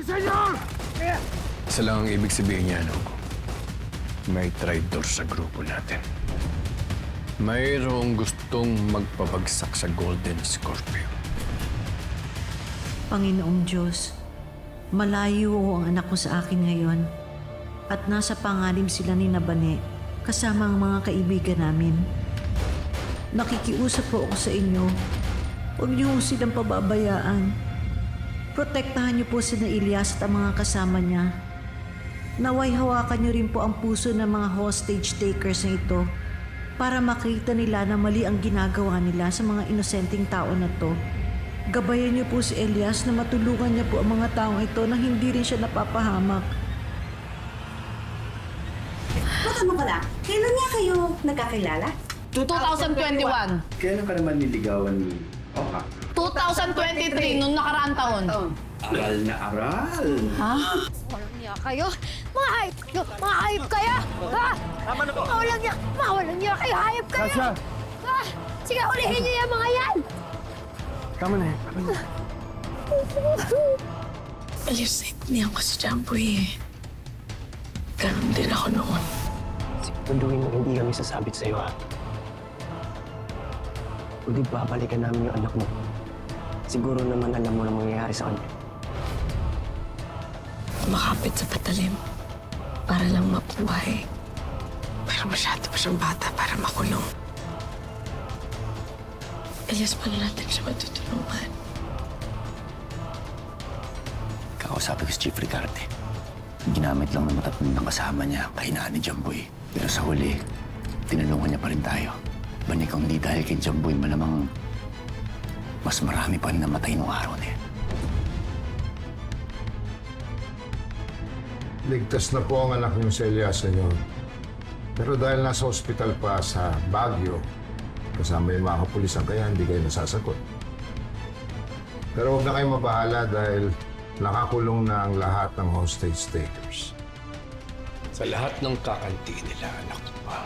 Senyor! Isa lang ang ibig sabihin niya, Hugo. May traitor sa grupo natin. Mayroong gustong magpabagsak sa Golden Scorpio. Panginoong Diyos, malayo ang anak ko sa akin ngayon at nasa panganib sila ni Nabane kasama ang mga kaibigan namin. Nakikiusap po ako sa inyo. Huwag niyo po silang pababayaan. Protektahan niyo po si na Elias at ang mga kasama niya. Naway hawakan niyo rin po ang puso ng mga hostage takers na ito para makita nila na mali ang ginagawa nila sa mga inosenteng tao na to. Gabayan niyo po si Elias na matulungan niya po ang mga taong ito na hindi rin siya napapahamak. Matanong ko lang, kailan nga kayo nagkakilala? 2021. Kailan ka naman niligawan ni Oka? 2023, nung nakaraang taon. Aral na aral! Ha? Walang niya kayo! Mga hayop kayo! Mga hayop kayo! Ha? Tama na po! Walang niya kayo! Hayop kayo! Sasha! Ha? Sige, ulihin niyo yung mga yan! Tama na yan. Alisit niya ako sa Jamboy eh. Ganun din ako noon. Siguraduhin mo hindi kami sasabit sa'yo, ha? Kundi babalikan namin yung anak mo. Siguro naman alam mo na mangyayari sa kanya. Makapit sa patalim para lang mabuhay. Pero masyado pa siyang bata para makulong. Elias, paano natin siya matutulungan? Kakausapin ko si Chief Ricarte. Ginamit lang ng matatlong ng kasama niya, kahinaan ni Jamboy. Pero sa huli, tinulungan niya pa rin tayo. Banik kung hindi dahil kay Jamboy, malamang mas marami pa rin namatay nung araw na yan. Ligtas na po ang anak niyo si Elias, senyor. Pero dahil nasa ospital pa sa Baguio, kasama yung mga kapulisan, kaya hindi kayo nasasagot. Pero huwag na kayong mabahala dahil nakakulong na ang lahat ng hostage takers. Sa lahat ng kakanti nila, anak ko pa.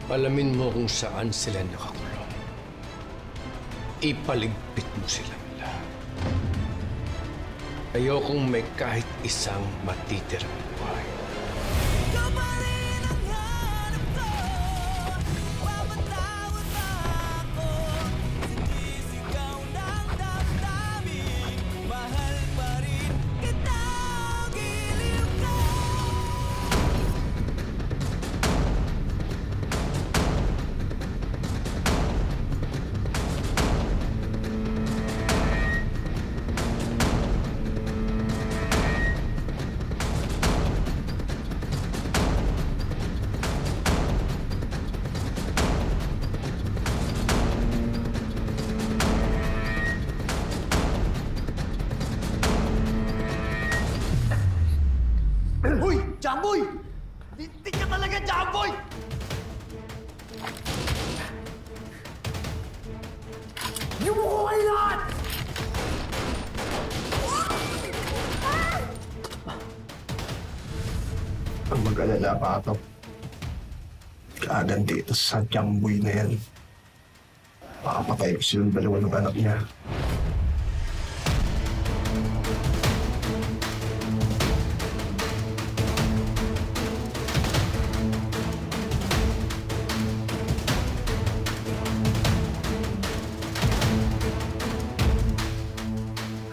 Alamin mo kung saan sila nakakulong. Ipaligpit mo silang lahat. Ayokong may kahit isang matitirang buhay. Uy! Jamboy! Lintik ka talaga, Jamboy! Yung mo kayo lahat! Ang mag-alala pa ito. Kaagan dito sa Jamboy na yan. Makapatay ko silang dalawa ng anak niya.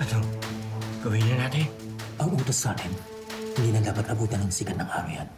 Ano? Gawin na natin. Ang utos sa atin, hindi na dapat abutan ng sikat ng araw yan.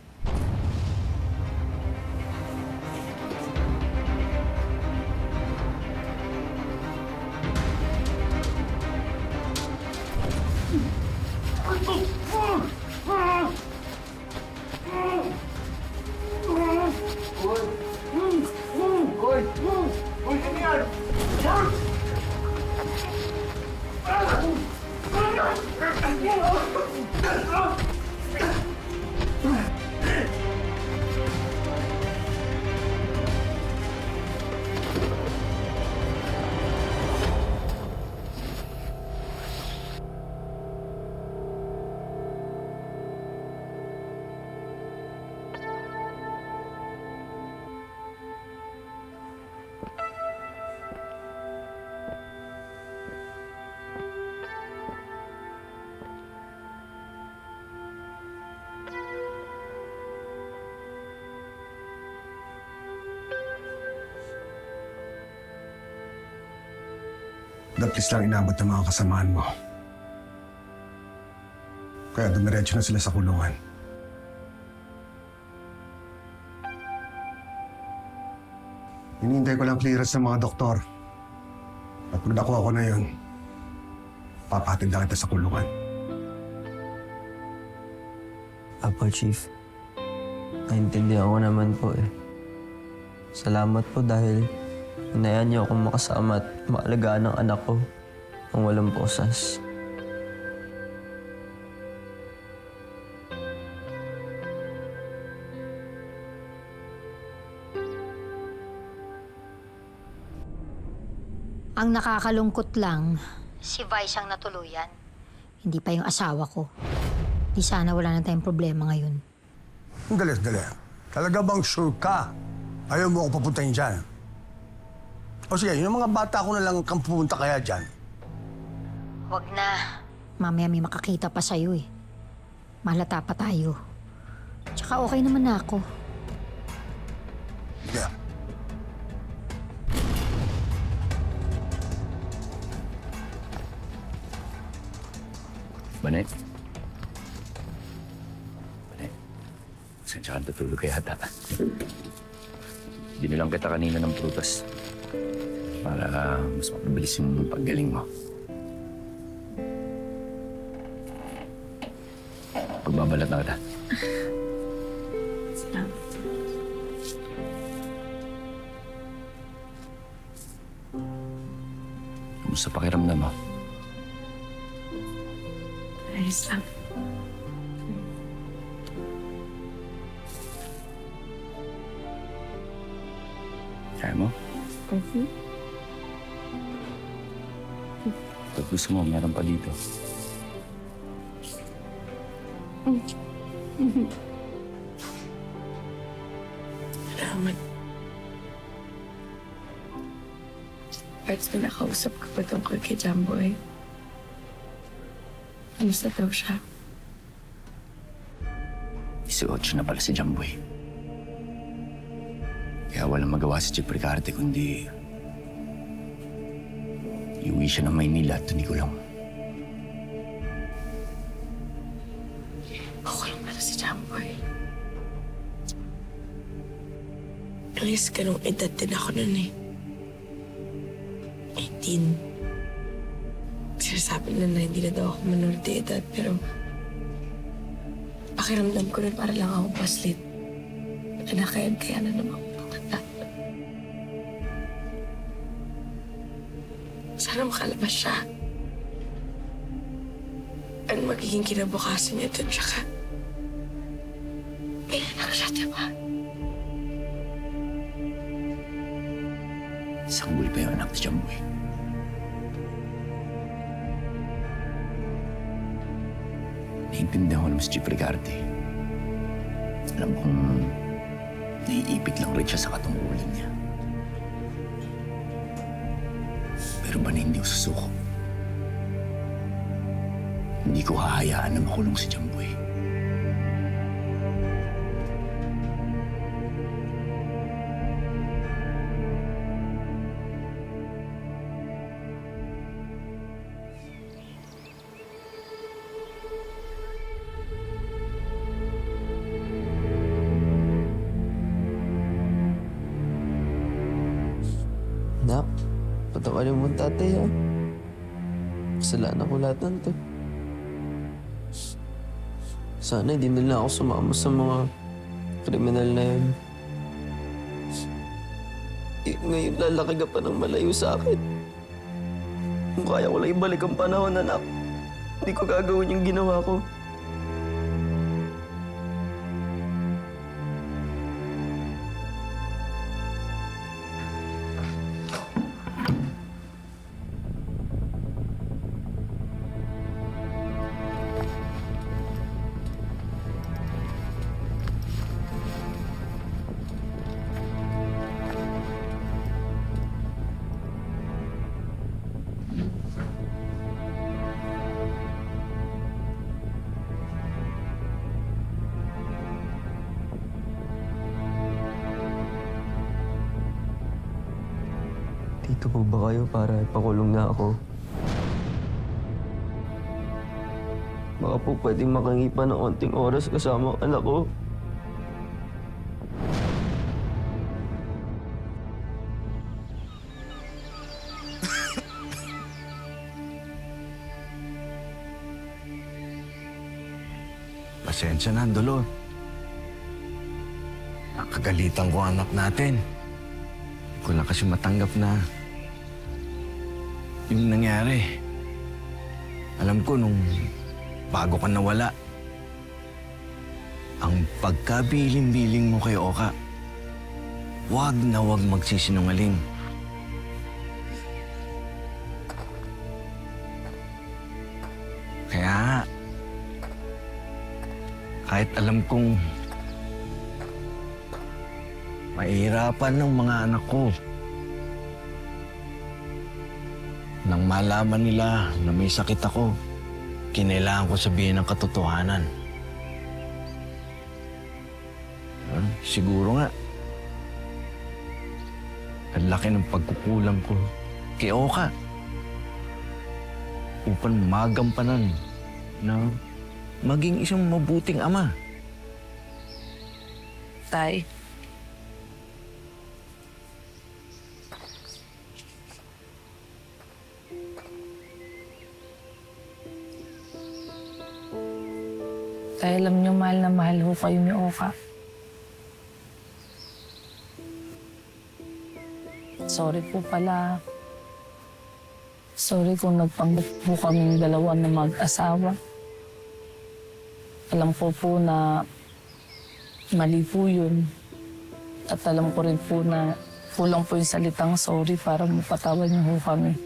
Dapat lang inabot ng mga kasamaan mo. Kaya dumiretso na sila sa kulungan. Hinihintay ko lang clearance ng mga doktor. At pag nakuha ko na yun, papatid lang kita sa kulungan. Apo, Chief. Naintindihan ko naman po eh. Salamat po dahil hinayaan niyo akong makasama at maalagaan ng anak ko ng walang posas. Ang nakakalungkot lang, si Vice ang natuluyan. Hindi pa yung asawa ko. Di sana wala na tayong problema ngayon. Dali. Talaga bang sure ka? Ayaw mo ako papuntahin dyan. O sige, yung mga bata ko na lang kang pupunta kaya dyan. Huwag na. Mamaya may makakita pa sa'yo eh. Malata pa tayo. Tsaka okay naman na ako. Yeah. Banet? Sensya ka natutulog kaya yata. Dinilang kita kanina ng prutas para mas mapabilis yung paggaling mo. Pagbabalat na kita. Kumusta pakiramdam mo? Ayos lang. Kaya mo? Pag gusto mo, meron pa dito. Salamat. Parts na nakausap ko pa tungkol kay Jamboy. Kamusta daw siya? 18 na pala si Jamboy. Kaya walang magawa si Chief Ricarte kundi iuwi siya ng Maynila at tunikulong. Kukulong pala si Jamboy. Alis ganong edad din ako nun eh. 18. Sinasabi na hindi na daw ako manunod de edad, pero pakiramdam ko rin para lang ako paslit. Kaya na naman ako patanda. Sana makalabas siya. Ano magiging kinabukasan niya dun, tsaka may anak siya, diba? Sanggol pa yung anak ni Jamboy. Naiintindihan ko naman si Chief Ricarte. Alam kong naiipit lang rin siya sa katungkulan niya. Pero ba na hindi ko susuko? Hindi ko hahayaan na makulong si Jamboy. Nak, patawarin mo ang tatay ha. Kasalanan ko lahat ng to. Sana hindi nila ako sumama sa mga kriminal na yun. Ngayon lalaki ka pa ng malayo sa akin. Kung kaya ko lang ibalik ang panahon, anak, hindi ko gagawin yung ginawa ko. Dito po ba kayo para ipakulong na ako? Baka po pwedeng makangi pa ng onting oras kasama ang anak ko. Pasensya na, Dolo. Nakagalitan ko ang anak natin. Hindi ko lang kasi matanggap na yung nangyari. Alam ko nung bago ka nawala, ang pagkabiling-biling mo kay Oka, wag na wag magsisinungaling. Kaya, kahit alam kong mahihirapan ng mga anak ko, nang malaman nila na may sakit ako, kinailangan ko sabihin ang katotohanan. Siguro nga, ang laki ng pagkukulang ko kay Oka upang magampanan na maging isang mabuting ama. Tay, alam niyo mahal na mahal ho kayo ni Oka. Sorry po pala. Sorry kung nagpanggap po kaming dalawa na mag-asawa. Alam ko po na mali po yun. At alam ko rin po na kulang po yung salitang sorry para mapatawad niyo ho kami.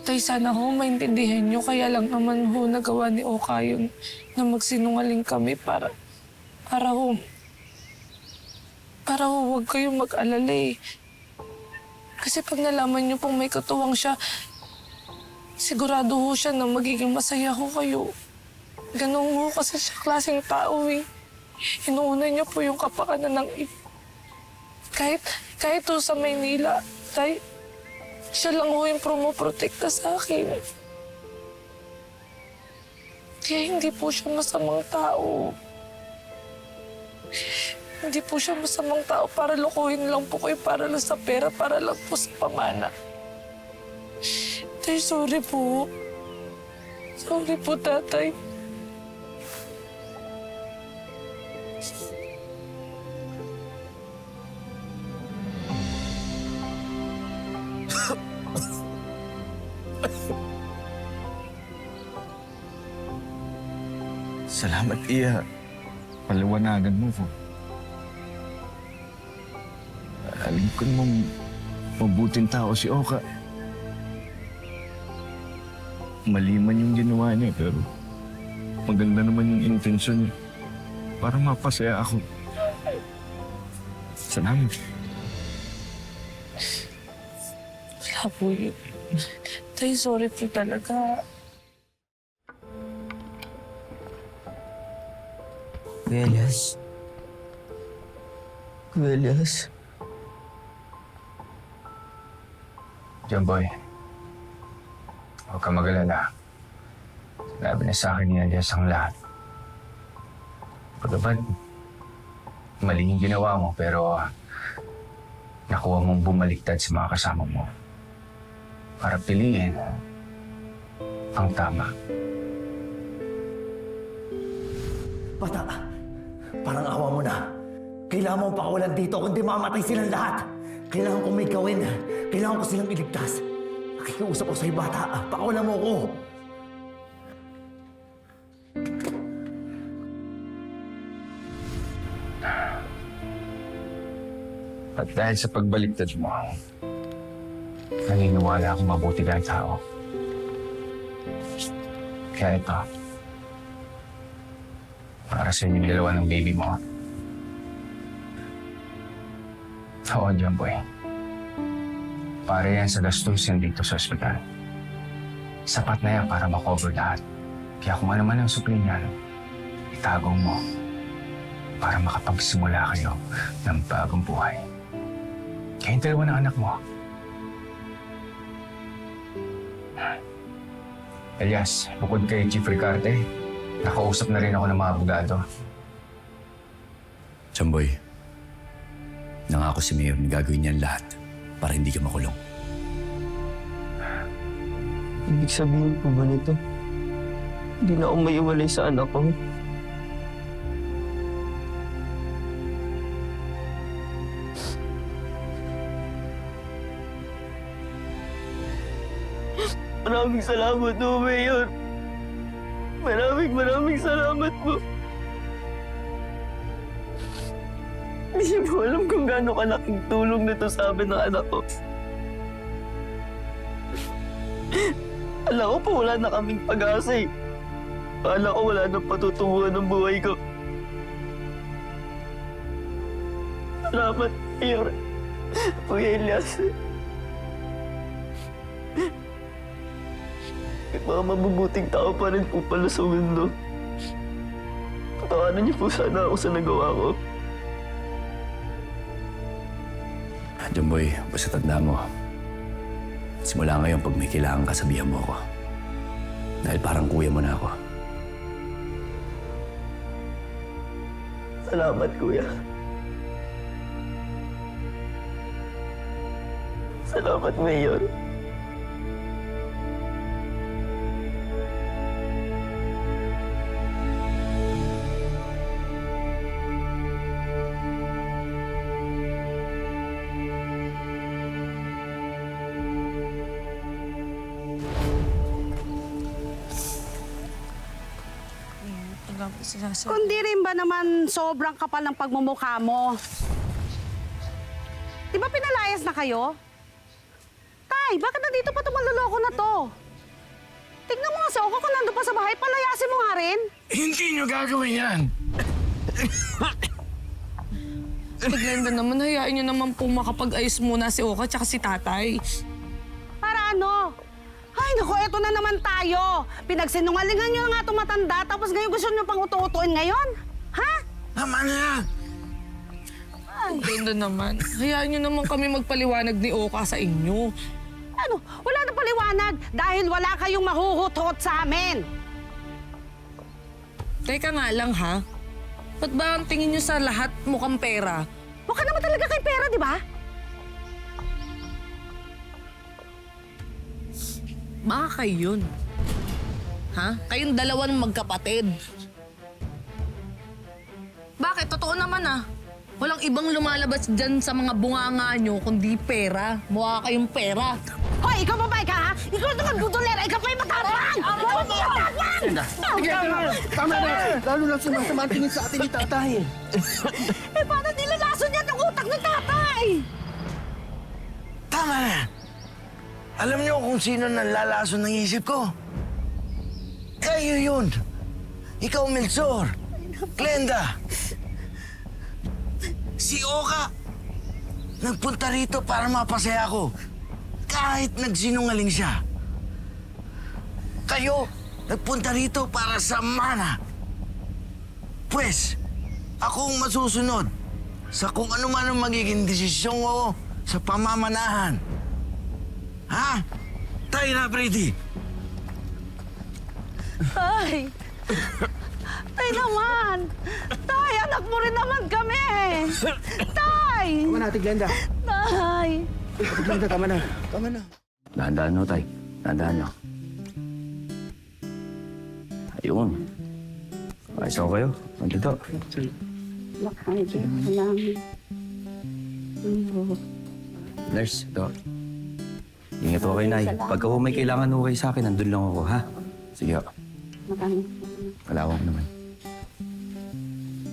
Tay, sana ho maintindihan niyo. Kaya lang naman ho nagawa ni Oka yun na magsinungaling kami para huwag kayong mag-alala eh. Kasi pag nalaman niyo pong may katuwang siya, sigurado ho siya na magiging masaya ho kayo. Ganun ho kasi siya klaseng tao eh. Inuuna niya po yung kapakanan ng kahit ho sa Maynila, tay, siya lang ho yung promoprotekta sa akin. Kaya hindi po siya masamang tao. Hindi po siya masamang tao para lokohin lang po kayo, para lang sa pera, para lang po sa pamana. Tay, sorry po. Sorry po, tatay. Salamat, Iya. Paliwanagan mo po. Alam ko namang mabuting tao si Oka. Mali man yung ginawa niya, pero maganda naman yung intensyon niya para mapasaya ako. Salamat. Wala po yun. Tay, sorry po talaga. Kuya Elias. Kuya Elias. Jumboy, huwag ka mag-alala. Sinabi na sa akin ni Elias ang lahat. Pagkaban, mali yung ginawa mo, pero nakuha mong bumaliktad sa mga kasama mo para piliin ang tama. Bata, parang awa mo na. Kailangan mo pakawalan dito kundi mamatay silang lahat. Kailangan kong may gawin. Kailangan ko silang iligtas. Nakikiusap ko sa'yo, bata. Pakawalan mo ko. At dahil sa pagbaliktad mo, naniniwala akong mabuti kang tao. Kaya ito, para sa inyong dalawa ng baby mo. Oo, Jumboy. Para yan sa gastusin dito sa ospital. Sapat na yan para makover lahat. Kaya kung ano man ang supli niyan, itago mo para makapagsimula kayo ng bagong buhay. Kaya yung dalawa ng anak mo. Elias, bukod kay Chief Ricarte, nakausap na rin ako ng mga abogado. Jamboy, nangako si Mayor na gagawin niya ang lahat para hindi ka makulong. Ibig sabihin po ba nito? Hindi na ako maiwalay sa anak ko. Maraming salamat po, Mayor. Maraming salamat po. Hindi niyo po alam kung gaano kalaking tulong nito sa amin ng anak ko. Alam ko po wala na kaming pag-asa eh. Akala ko wala nang patutunguhan ng buhay ko. Salamat, Mayor. Kuya Elias. May mga mabubuting tao pa rin po pala sa mundo. Patawanan niyo po sana ako sa nagawa ko. Jamboy, basta tanda mo. Simula ngayon, pag may kailangan ka, sabihan mo ako. Dahil parang kuya mo na ako. Salamat, Kuya. Salamat, Mayor. Kundi rin ba naman sobrang kapal ng pagmumukha mo? Di ba pinalayas na kayo? Tay, bakit nandito pa itong manloloko na to? Tignan mo nga si Oka kung nandun pa sa bahay, palayasin mo nga rin. Hindi niyo gagawin yan! Glenda naman, hayaan niyo naman po makapag-ayos muna si Oka tsaka si tatay. Para ano? Ay, naku, eto na naman tayo. Pinagsinungalingan nyo na nga itong matanda, tapos ngayon gusto nyo pang utu-utuin ngayon? Ha? Tama na yan! Glenda naman, hayaan niyo naman kami magpaliwanag ni Oka sa inyo. Ano? Wala na paliwanag dahil wala kayong mahuhutot sa amin. Teka nga lang ha, ba't ba ang tingin niyo sa lahat mukhang pera? Mukha naman talaga kay pera, di ba? Baka kayo yun. Ha? Kayong dalawan magkapatid. Bakit? Totoo naman ah. Walang ibang lumalabas dyan sa mga bunganga nyo kundi pera. Mukha kayong pera. Hoy, ikaw babae ka, ha? Ikaw naman budolera, ikaw pa yung matapang! Ikaw pa yung matapang! Tama na! Lalo lang sumasama ang tingin sa atin ni tatay. Eh, paano nilalason niya ng utak ng tatay? Tama na! Alam niyo kung sino nanlalason ng isip ko? Kayo yun! Ikaw, Melchor! Glenda! Si Oka! Nagpunta rito para mapasaya ko. Kahit nagsinungaling siya. Kayo, nagpunta rito para sa mana. Pwes, akong masusunod sa kung ano man ang magiging desisyon ko sa pamamanahan. Ha? Tayo na, Brady. Tay! Tay naman! Tay, anak mo rin naman kami! Tay! Tama na, Ate Glenda. Tay! Ate Glenda, tama na. Tama na. Dahan-dahan no, tay. Dahan-dahan nyo. Ayun. Ayos ako kayo. Nandito. Nurse, ito. Ingat ako kayo, Nay. Pagka ho may kailangan ho kayo sa akin, nandun lang ako, ha? Sige ho. Kalawang ko naman.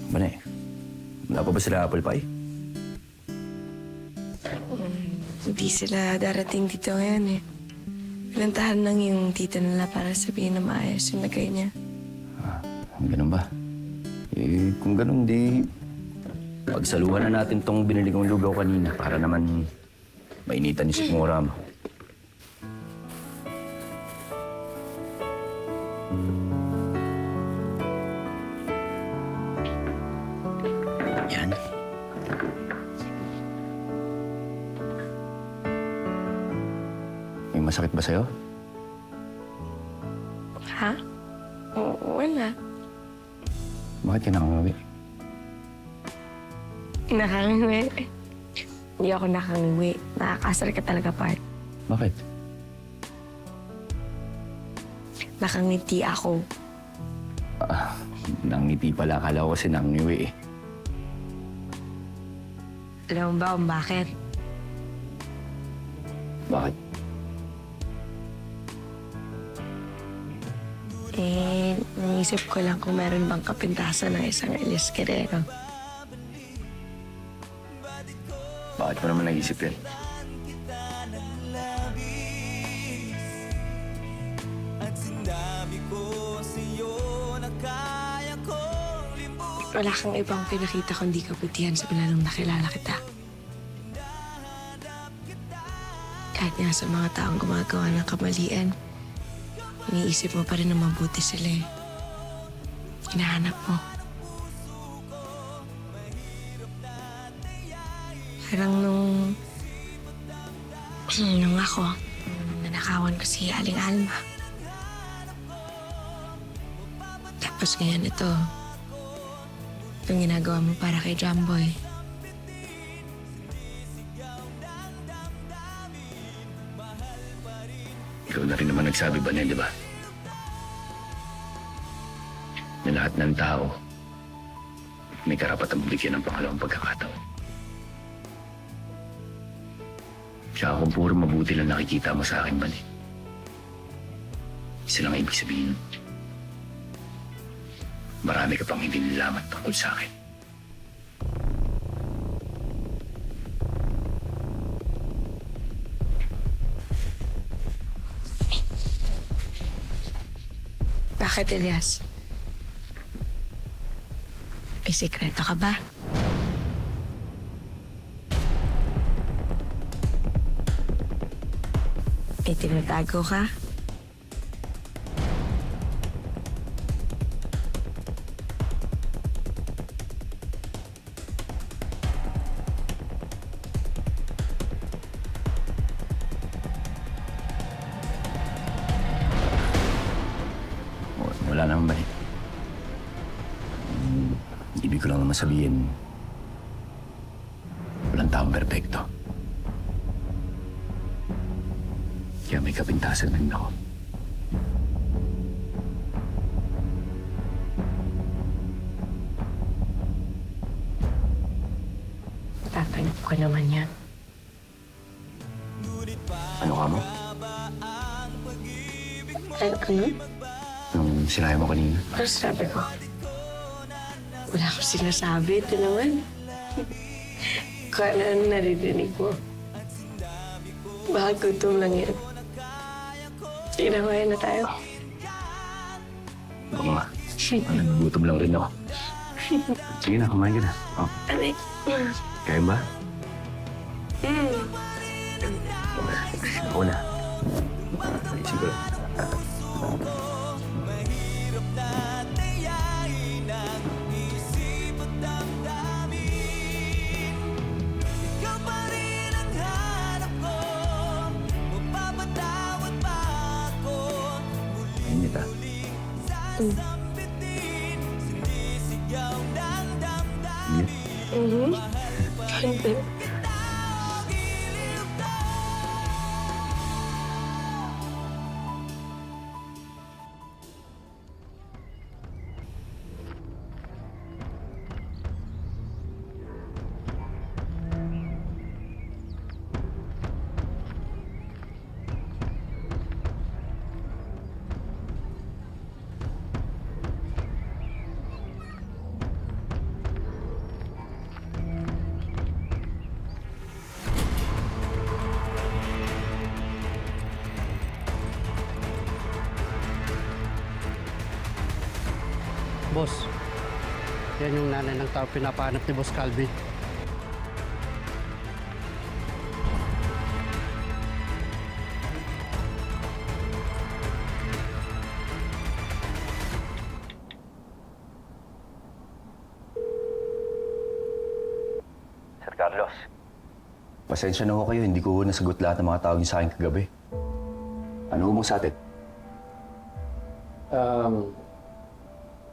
Bane, wala pa ba sila apple pie? Hindi sila darating dito ngayon eh. Pinantahan lang yung tita nila para sabihin na maayos yung lagay niya. Ganun ba? Eh, kung ganun, di... Pagsaluhan na natin tong binili kong lugaw kanina para naman mainitan ni Sikmura mo. Yan. May masakit ba sa'yo? Ha? Wala. Bakit ka nakangawi? Nakangiwi. Hindi ako nakangiwi. Nakakasar ka talaga, Part. Bakit? Nakangiti ako. Nangiti pala. Akala ko kasi nangangiwi eh. Alam mo ba kung bakit? Bakit? Naisip ko lang kung meron bang kapintasan ng isang Elias Guerrero. Bakit mo naman naisip yan? Wala kang ibang pinakita kundi kabutihan sa nung nakilala kita. Kahit nga sa mga taong gumagawa ng kamalian, iniisip mo pa rin na mabuti sila eh. Hinahanap mo. Parang nung ako, nanakawan ko si Aling Alma. Tapos ngayon ito, itong ginagawa mo para kay Jumboy. Ikaw na rin naman nagsabi ba niyan, di ba? Na lahat ng tao may karapatang bigyan ng pangalawang pagkakataon. Tsaka kung puro mabuti lang nakikita mo sa akin, Bani. Isa lang ang ibig sabihin. Marami ka pang hindi nilaman tungkol sa akin. Bakit, Elias? May sikreto ka ba? May tinatago ka? Wala naman, Bani. Ibig ko lang naman sabihin, walang taong perpekto. Kaya may kapintasan rin ako. Tatanggap ko naman yan. Ano ka mo? Ano? Nung sinabi mo kanina. Ano sabi ko? Wala akong sinasabi. Ito naman. Kung ano naririnig mo. Baka gutom lang yan. Sige na, kumain na tayo. Oo nga. Nagugutom lang rin ako. Sige na, kumain ka na. Oh. Aray. Kaya ba? Ako na. Siguro. Nita. Hindi. Boss, yan yung nanay ng tao pinapahanap ni Boss Calvin. Sir Carlos. Pasensya na ho kayo, hindi ko nasagot lahat ng mga tawag niyo sa akin kagabi. Ano mo sa atin?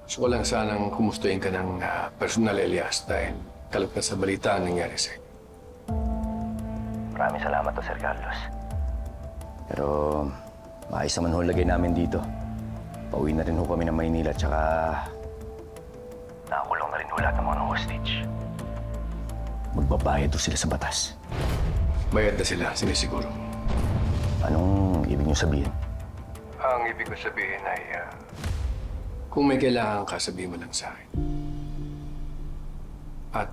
Gusto ko lang sanang kumustuin ka ng personal, Elias, dahil kalat na sa balita ang nangyari sa'yo. Maraming salamat to, Sir Carlos. Pero maayos naman ho lagay namin dito. Pauwi na rin ho kami ng Maynila, tsaka nakakulong na rin ho lahat ng mga hostage. Magbabayad ho sila sa batas. Bayad na sila, sinisiguro. Anong ibig niyo sabihin? Ang ibig ko sabihin ay, kung may kailangan ka, sabihin mo lang sa akin. At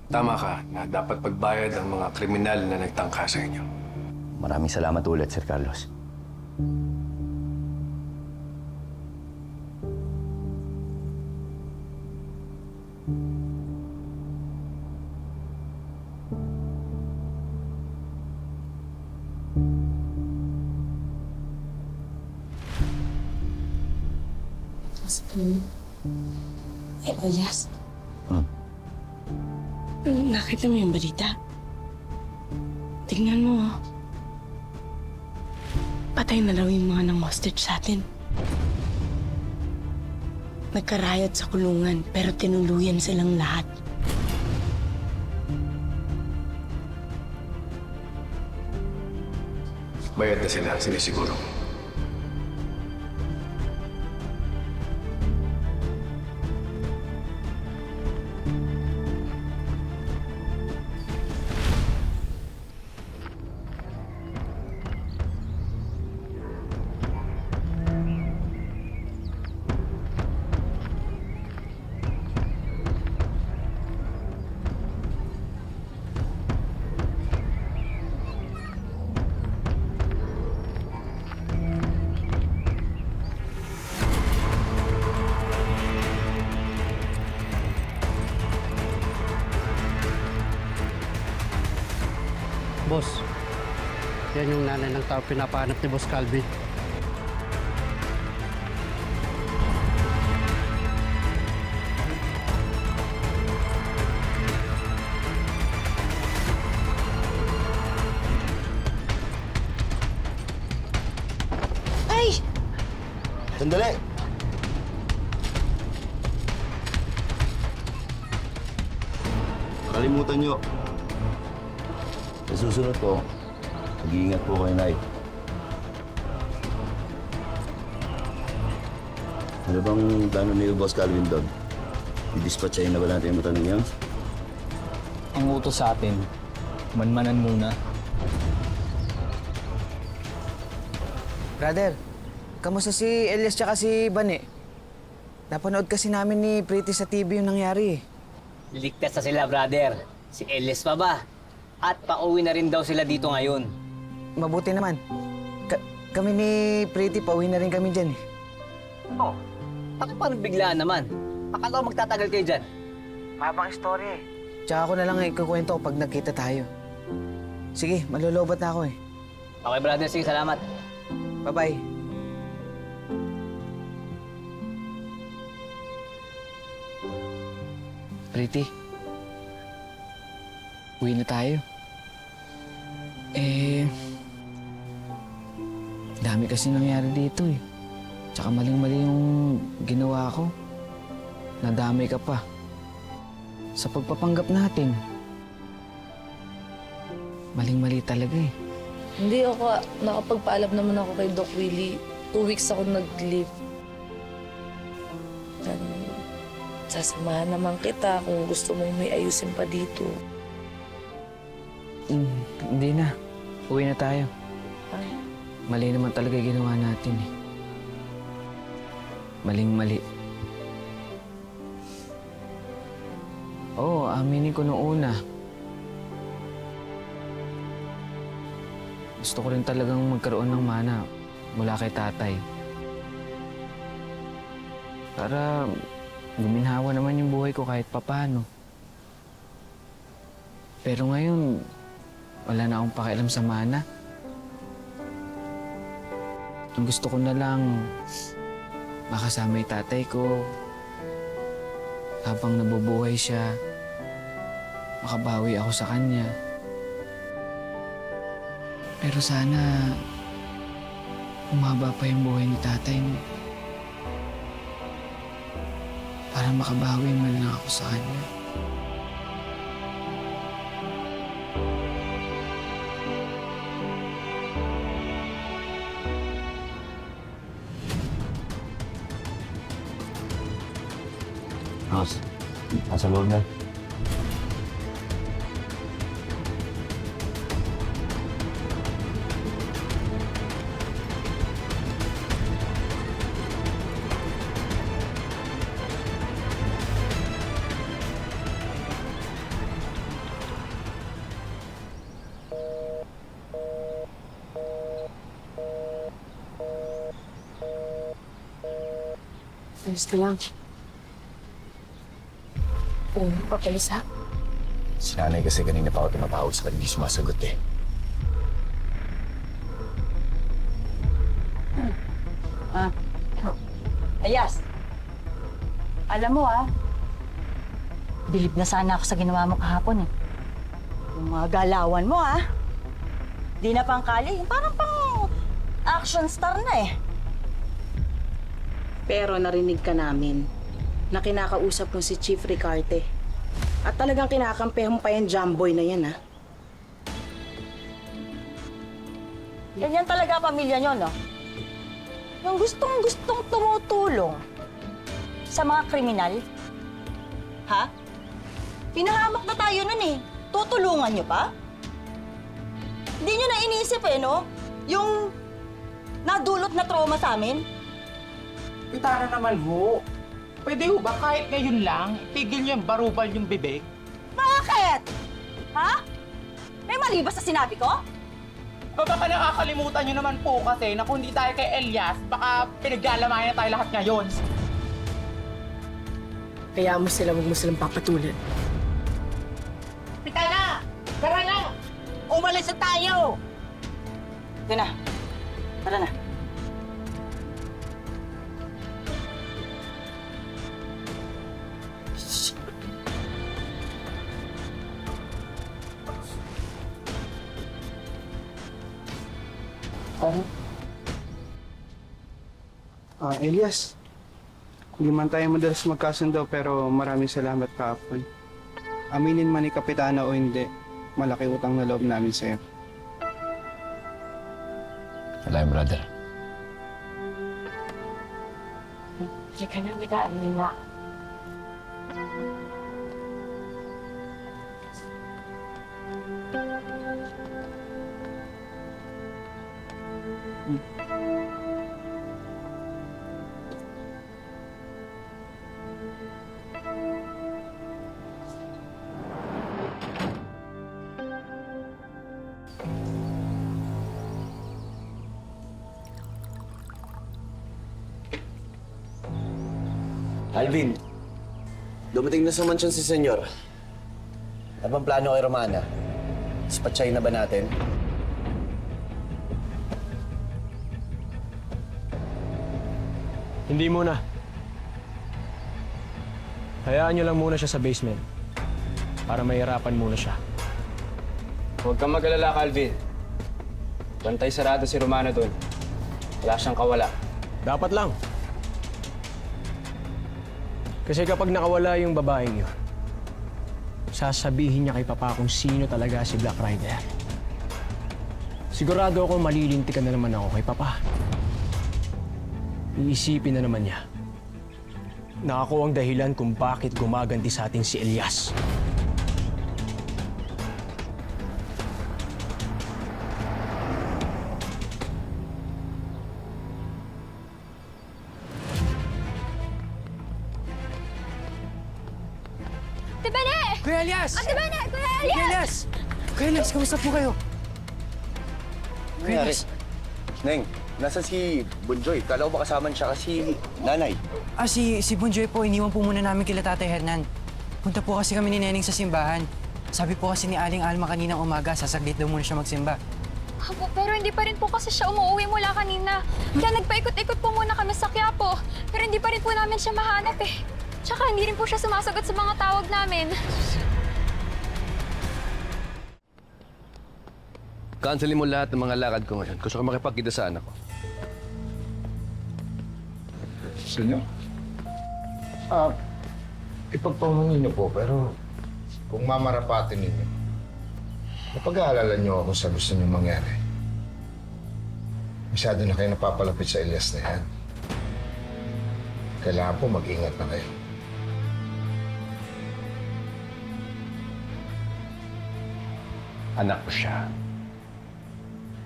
tama ka na dapat pagbayad ang mga kriminal na nagtangka sa inyo. Maraming salamat ulit, Sir Carlos. Elias? Nakita mo yung balita? Tingnan mo, oh. Patay na raw yung mga nang-hostage sa atin. Nagkarayot sa kulungan, pero tinuluyan silang lahat. Bayad na sila, sinisiguro. Boss, yan yung nanay ng tao pinapahanap ni Boss Calvin. Ay! Sandali! Kalimutan nyo. Sa susunod po, mag-iingat po kayo, Nay. Ano bang plano ni Boss Calvin doon? I-dispatchayin na ba natin yung matanong yan? Ang utos sa atin, manmanan muna. Brother, kamusta si Elias tsaka si Bane? Napanood kasi namin ni Pretty sa TV yung nangyari. Ligtas na sila, brother. Si Elias pa ba? At pauwi na rin daw sila dito ngayon. Mabuti naman. Kami ni Pretty, pauwi na rin kami dyan. Oh, bakit parang biglaan naman? Akala ko magtatagal kayo dyan. Mabang istorya eh. Tsaka ako na lang ikukwento pag nagkita tayo. Sige, malulubat na ako eh. Okay, brother. Sige, salamat. Bye-bye. Pretty. Uwi na tayo. Dami kasi nangyari dito eh. Tsaka maling-mali yung ginawa ko. Nadamay ka pa. Sa pagpapanggap natin. Maling-mali talaga eh. Hindi ako, nakapagpaalam naman ako kay Doc Willie. 2 weeks ako nag-leave. Sasamahan naman kita kung gusto mong may ayusin pa dito. Hindi na. Uwi na tayo. Ay. Mali naman talaga yung ginawa natin eh. Maling-mali. Oo, aminin ko noong una. Gusto ko rin talagang magkaroon ng mana mula kay tatay. Para guminhawa naman yung buhay ko kahit papano. Pero ngayon, wala na akong pakialam sa mana. Ang gusto ko na lang makasama yung tatay ko. Habang nabubuhay siya, makabawi ako sa kanya. Pero sana umaba pa yung buhay ni tatay mo. Para makabawi man lang ako sa kanya. Boss, nasa loob na. Ayos ka lang. Oo, papalis ha. Si nanay kasi kanina pa ako tumatawag sa kanya, hindi sumasagot eh. Elias, alam mo bilib na sana ako sa ginawa mo kahapon eh. Yung mga galawan mo di na pang kali, parang pang action star na eh. Pero narinig ka namin na kinakausap mo si Chief Ricarte. At talagang kinakampihan mo pa yung Jumboy na yan, Ganyan talaga pamilya nyo, no? Yung gustong-gustong tumutulong sa mga kriminal. Ha? Pinahamak na tayo nun eh. Tutulungan nyo pa? Hindi nyo na inisip no? Yung nadulot na trauma sa amin? Pitara naman ho. Pwede ho ba kahit ngayon lang, tigil niyo yung barubal yung bibig? Bakit? Ha? May mali ba sa sinabi ko? Baka nakakalimutan niyo naman po kasi na kung hindi tayo kay Elias, baka pinaglalamayan na tayo lahat ngayon. Kaya mo sila, huwag mo silang papatulan. Pitana! Tara na! Umalis na tayo! Doon na. Tara na. Elias, hindi man tayo madalas magkasundo pero maraming salamat kahapon. Aminin man ni Kapitana o hindi, malaki utang na loob namin sa'yo. Wala yung brother. Hindi ka na bitaan nila. Alvin, dumating na sa mansyon si Senyor. Ano bang plano kay Romana? Dispatchay na ba natin? Hindi muna. Hayaan niyo lang muna siya sa basement para mahirapan muna siya. Huwag kang mag-alala, Calvin. Bantay sarado si Romana doon. Wala siyang kawala. Dapat lang. Kasi kapag nakawala yung babaeng yun, sasabihin niya kay Papa kung sino talaga si Black Rider. Sigurado ako malilintikan na naman ako kay Papa. Iisipin na naman niya na ako ang dahilan kung bakit gumaganti sa atin si Elias. Ate Bene! Kuya Elias! Ate Bene! Kuya Kuya Elias! Elias! Kuya Elias, kamusta po kayo? Kuya Elias! Neng, nasa si Bunjoy? Kala ko ba kasama siya kasi nanay? Si Bonjoy po, iniwan po muna namin kila Tatay Hernan. Punta po kasi kami ni Neneng sa simbahan. Sabi po kasi ni Aling Alma kaninang umaga, sasaglit daw muna siya magsimba. Opo, pero hindi pa rin po kasi siya umuwi mula kanina. Kaya nagpaikot-ikot po muna kami sa Quiapo. Pero hindi pa rin po namin siya mahanap eh. Tsaka hindi rin po siya sumasagot sa mga tawag namin. Cancelin mo lahat ng mga lakad ko ngayon. Gusto ko makipagkita sa anak ko. Senyor? ipagpamanin niyo po, pero kung mamarapatin ninyo, napag-aalala niyo ako sa gusto niyo mangyari. Masyado na kayo napapalapit sa Elias na yan. Kailangan po mag-ingat na kayo. Anak ko siya.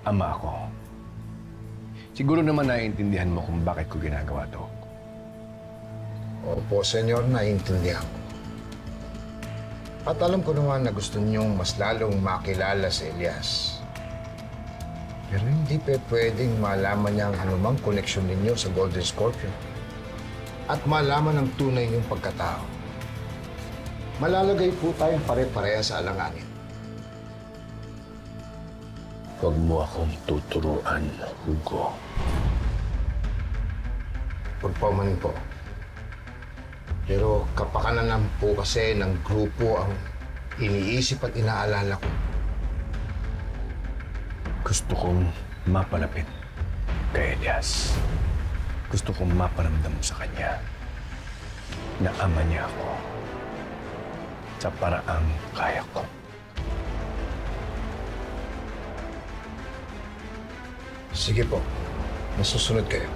Ama ako. Siguro naman naiintindihan mo kung bakit ko ginagawa to. Opo, senyor, naiintindihan ko. At alam ko naman na gusto niyong mas lalong makilala si Elias. Pero hindi pwedeng malaman niya ang anumang koneksyon ninyo sa Golden Scorpion. At malaman ang tunay niyong pagkatao. Malalagay po tayong pare-pareha sa alanganin. Huwag mo akong tuturuan, Hugo. Pagpamanin po. Pero kapakanan lang po kasi ng grupo ang iniisip at inaalala ko. Gusto kong mapalapit kay Elias. Gusto kong maparamdam sa kanya na ama niya ako sa paraang kaya ko. Sige po. Masusunod kayo.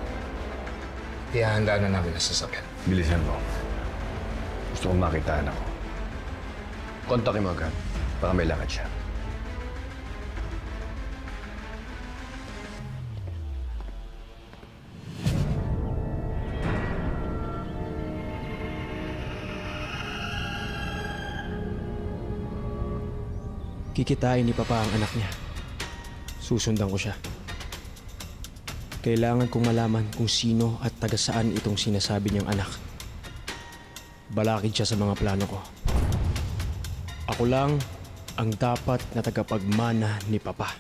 Ihahanda na namin ang sasakyan. Bilisan mo. Gusto kong makita anak ko. Kontakin mo agad. Baka may lakad siya. Kikitain ni Papa ang anak niya. Susundan ko siya. Kailangan kong malaman kung sino at taga saan itong sinasabi niyang anak. Balakid siya sa mga plano ko. Ako lang ang dapat na tagapagmana ni Papa.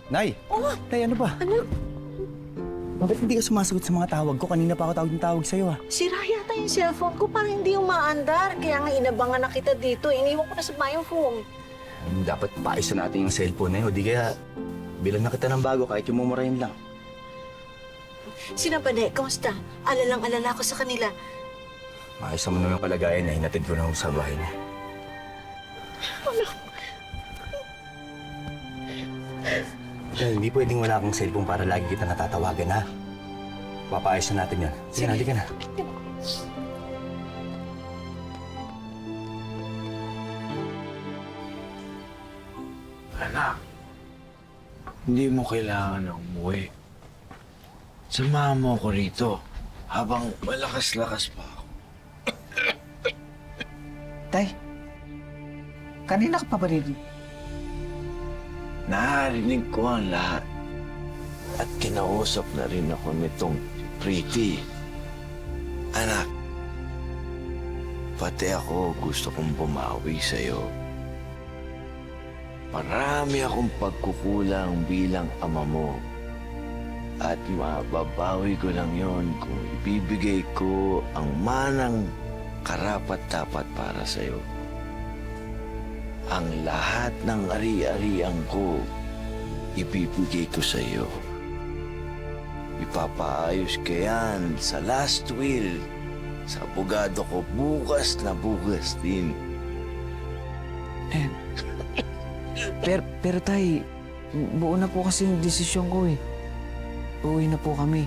Nay! Tay, ano ba? Anak, Bakit hindi ka sumasagot sa mga tawag ko? Kanina pa ako tawag sa'yo ah. sira yata yung cellphone ko. Parang hindi umaandar. Kaya nga inabangan na kita dito. Iniwan ko na sa my phone. Dapat paayos na natin yung cellphone na yun. Di kaya bilan na kita ng bago kahit yung mumurahin lang. Sina Bade, kamusta? Alalang-alala ko sa kanila. Maayos mo naman yung kalagayan niya. Hinatid ko na ako sa bahay niya. Dahil hindi pwedeng wala kang cellphone para lagi kita natatawagan, ha? Papaayos na natin yan. Sige, halika na. Anak, hindi mo kailangan na umuwi. Samahan mo ako rito habang malakas-lakas pa ako. Tay, kanina ka pa ba rin? Narinig ko ang lahat. At kinausap na rin ako nitong Pretty. Anak, pati ako gusto kong bumawi sa'yo. Marami akong pagkukulang bilang ama mo. At mababawi ko lang yon kung ibibigay ko ang manang karapat-dapat para sa'yo. Ang lahat ng ari-arian ko, ibibigay ko sa iyo. Ipapaayos ko yan sa last will sa abogado ko bukas na bukas din. Pero tay, buo na po kasi yung desisyon ko eh. Uuwi na po kami.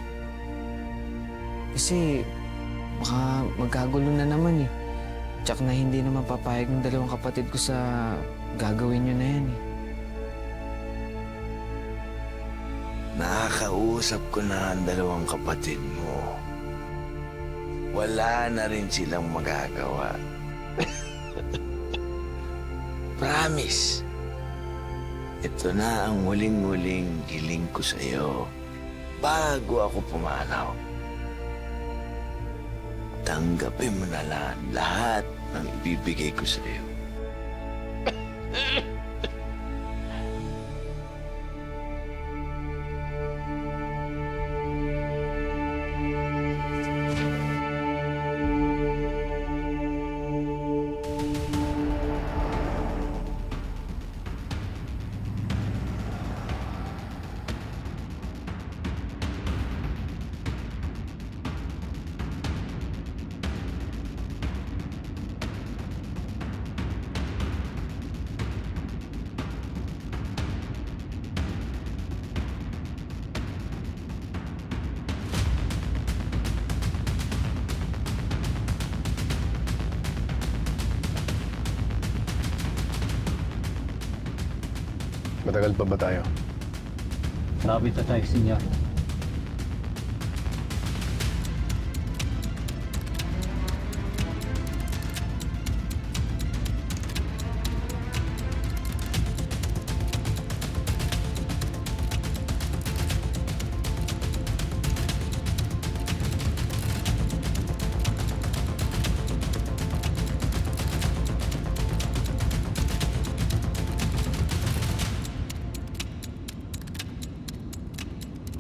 Kasi baka magkagulo na naman eh. Tsak na hindi naman papayag ng dalawang kapatid ko sa gagawin nyo na yan eh. Nakakausap ko na ang dalawang kapatid mo. Wala na rin silang magagawa. Promise. Ito na ang huling-huling hiling ko sa iyo bago ako pumanaw. Tanggapin mo na lang lahat ng ibibigay ko sa iyo. Matagal pa ba tayo? Lapit na tayo, senyor.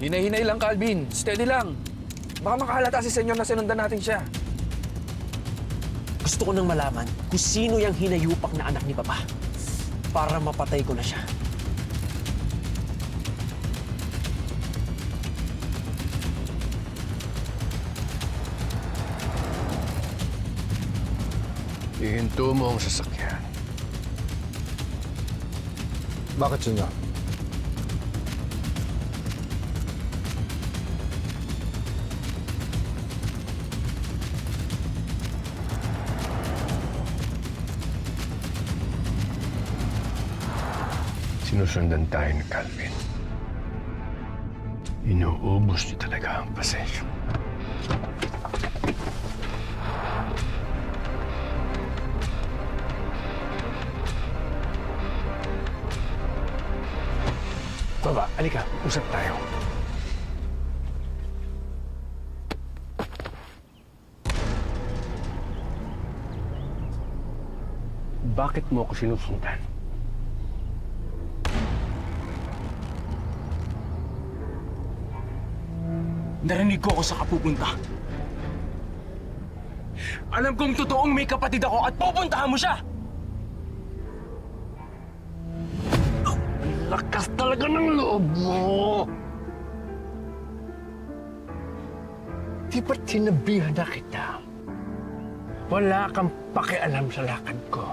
Hinay-hinay lang, Calvin. Steady lang. Baka makahalata si senyor na sinundan natin siya. Gusto ko nang malaman kung sino yung hinayupak na anak ni Papa para mapatay ko na siya. Ihinto mo ang sasakyan. Bakit, senyor? Sinusundan tayo ni Calvin. Inuubos niyo talaga ang pasensya. Baba, halika. Usap tayo. Bakit mo ako sinusundan? Narinig ko sa kapupunta. Alam kong totoong may kapatid ako at pupuntahan mo siya! Ang lakas talaga ng loob mo! Di ba't sinabihan na kita? Wala kang pakialam sa lakad ko.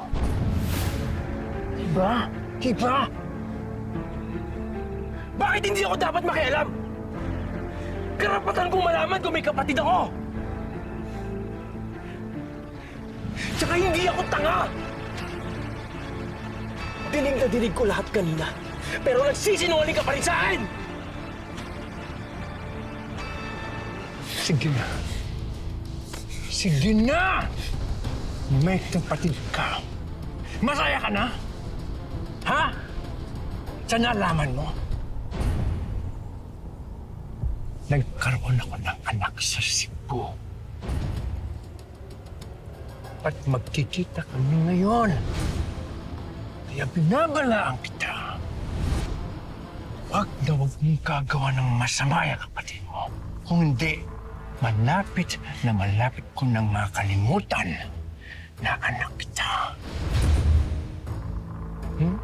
Diba? Diba? Bakit hindi ako dapat makialam? Karapatan kong malaman kung may kapatid ako! Tsaka hindi ako tanga! Dinig na dinig ko lahat kanina, pero nagsisinungaling ka pa rin sa akin! Sige na. Sige na! May kapatid ka. Masaya ka na? Ha? Sa nalaman mo? Nagkaroon ako ng anak sa Cebu. At magkikita kami ngayon. Kaya binagalaan kita. Huwag na huwag mong gagawa ng masama yung kapatid mo. Kung hindi, malapit ko nang makalimutan na anak kita. Hmm?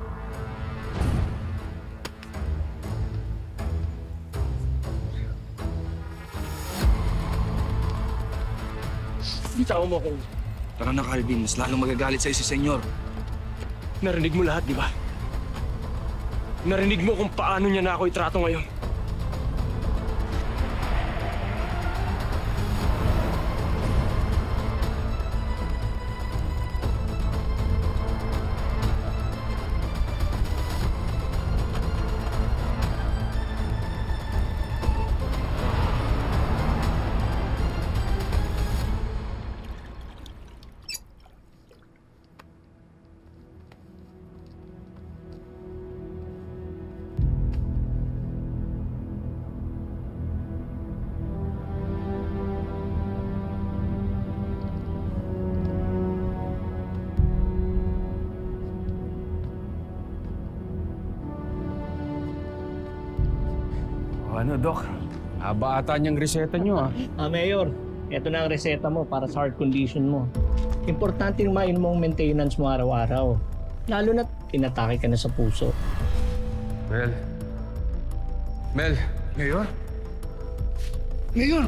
Bitaw mo ko. Tara na, Calvin. Mas lalong magagalit sa'yo si senyor. Narinig mo lahat, di ba? Narinig mo kung paano niya na ako itrato ngayon. Ano, Doc? Haba ata niyang reseta niyo, ah. Mayor, eto na ang reseta mo para sa heart condition mo. Importante yung mainom mong maintenance mo araw-araw. Lalo na't inatake ka na sa puso. Mel. Mel. Mayor? Mayor!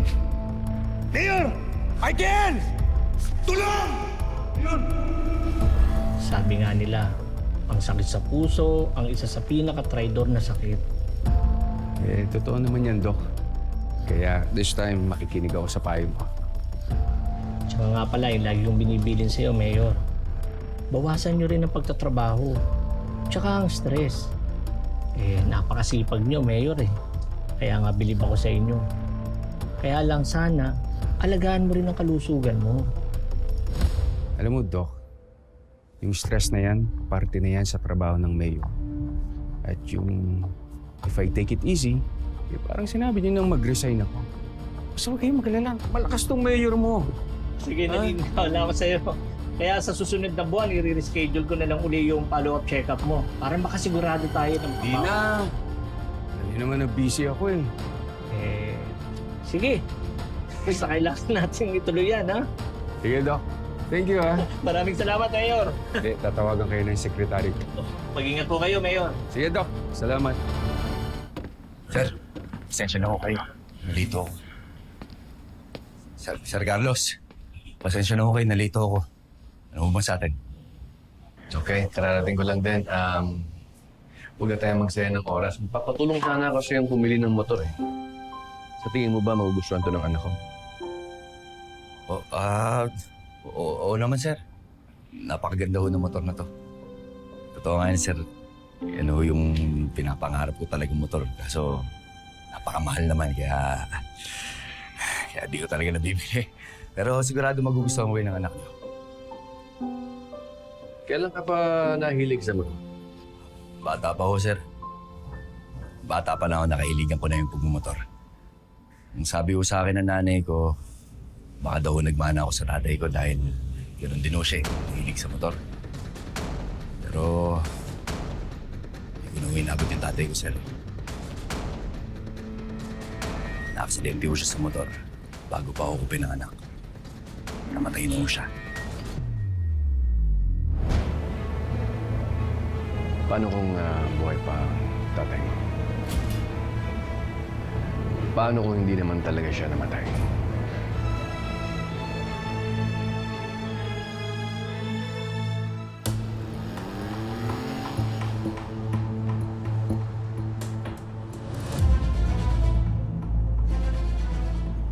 Mayor! I can! Tulong! Mayor! Sabi nga nila, ang sakit sa puso, ang isa sa pinaka-traidor na sakit. Eh, totoo naman yan, Doc. Kaya this time, makikinig ako sa payo mo. Tsaka nga pala, yung lagi kong binibilin sa'yo, Mayor. Bawasan nyo rin ang pagtatrabaho. Tsaka ang stress. Napakasipag niyo, Mayor eh. Kaya nga bilib ako sa inyo. Kaya lang sana, alagaan mo rin ang kalusugan mo. Alam mo, Doc, yung stress na yan, parte na yan sa trabaho ng mayor. At yung if I take it easy, parang sinabi niyo nang mag-resign ako. Basta huwag kayong magalala. Malakas tong mayor mo. Sige, naniniwala ako sa'yo. Kaya sa susunod na buwan, i-reschedule ko na lang uli yung follow-up check-up mo para makasigurado tayo ng Di na. Hindi naman na busy ako eh. Sige. Basta kailangan natin ituloy yan, ha? Sige, Doc. Thank you, ha? Maraming salamat, Mayor. Hindi, tatawagan kayo ng sekretary ko. Mag-ingat po kayo, Mayor. Sige, Doc. Salamat. Sir, pasensya na ako kayo. Nalito ako. Sir Carlos, pasensya na ako kayo. Nalito ako. Ano mo ba sa atin? Okay, kararating ko lang din. Huwag na tayo magsaya ng oras. Papatulong sana ako sa yung pumili ng motor eh. Sa tingin mo ba magugustuhan to ng anak ko? Oo naman, sir. Napakaganda ho ng motor na to. Totoo nga yun, sir. Yan ho yung pinapangarap ko talagang motor. Kaso, napakamahal naman. Kaya di ko talaga nabibili. Pero sigurado magugustuhan ko yun ng anak niyo. Kailan ka pa nahilig sa motor? Bata pa ho, sir. Bata pa na ako, nakahiligan ko na yung pagmumotor. Ang sabi ko sa akin ng nanay ko, baka daw nagmana ako sa tatay ko dahil ganoon din ho siya, nahilig sa motor. Pero, hindi ko nang inabot yung tatay ko, sir. Na-aksidente ko siya sa motor bago pa ako pinanganak. Namatay na ho siya. Paano kung buhay pa ang tatay mo? Paano kung hindi naman talaga siya namatay?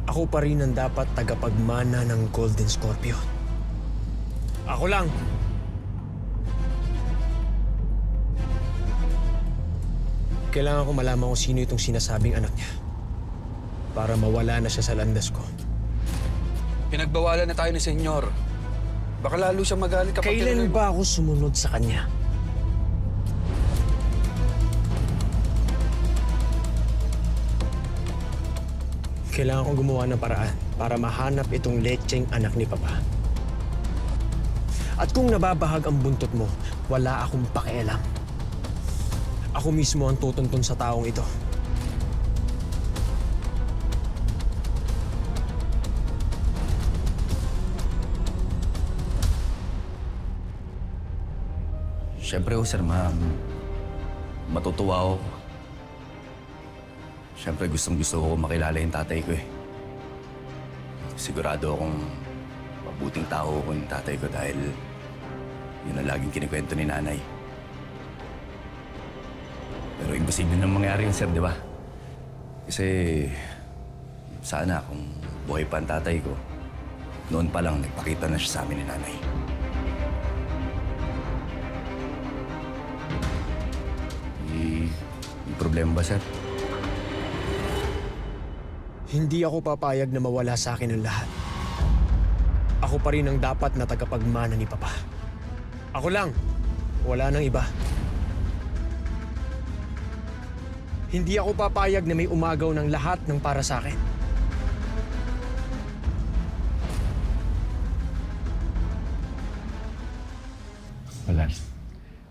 Ako pa rin ang dapat tagapagmana ng Golden Scorpion. Ako lang. Kailangan ko malaman kung sino itong sinasabing anak niya para mawala na siya sa landas ko. Pinagbawalan na tayo ni Senyor. Baka lalo siya magalit kapag... Kailan ba ako sumunod sa kanya? Kailangan kong gumawa ng paraan para mahanap itong lecheng anak ni Papa. At kung nababahag ang buntot mo, wala akong pakialam. Ako mismo ang tutuntun sa taong ito. Siyempre ho, sir, matutuwa ako. Siyempre gustong-gusto ko makilala yung tatay ko eh. Sigurado akong mabuting tao ko yung tatay ko dahil yun ang laging kinikwento ni nanay. Pero imposible nang mangyari yun, sir, di ba? Kasi sana kung buhay pa ang tatay ko, noon pa lang nagpakita na siya sa amin ni nanay. May problema ba, sir? Hindi ako papayag na mawala sa akin ang lahat. Ako pa rin ang dapat na tagapagmana ni Papa. Ako lang. Wala nang iba. Hindi ako papayag na may umagaw ng lahat ng para sa akin.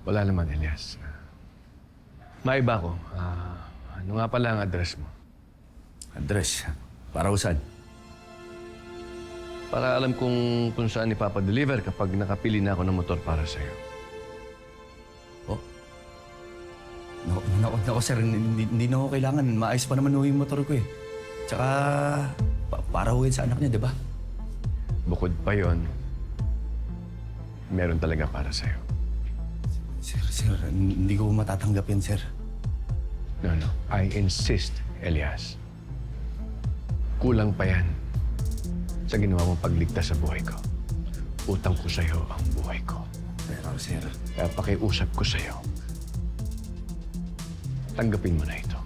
Wala naman, Elias. Maiba ko. Ano nga pala ang address mo? Address? Para saan? Para alam kung saan ipapadeliver kapag nakapili na ako ng motor para sa'yo. Oh? Naku, sir. Hindi na ako kailangan. Maayos pa naman yung motor ko eh. Tsaka, para huwin sa anak niya, di ba? Bukod pa yon, meron talaga para sa'yo. Sir, hindi ko matatanggap yan, sir. No. I insist, Elias. Kulang pa yan sa ginawa mong pagligtas sa buhay ko. Utang ko sa'yo ang buhay ko. Pero, sir... Kaya pakiusap ko sa'yo. tanggapin mo na ito.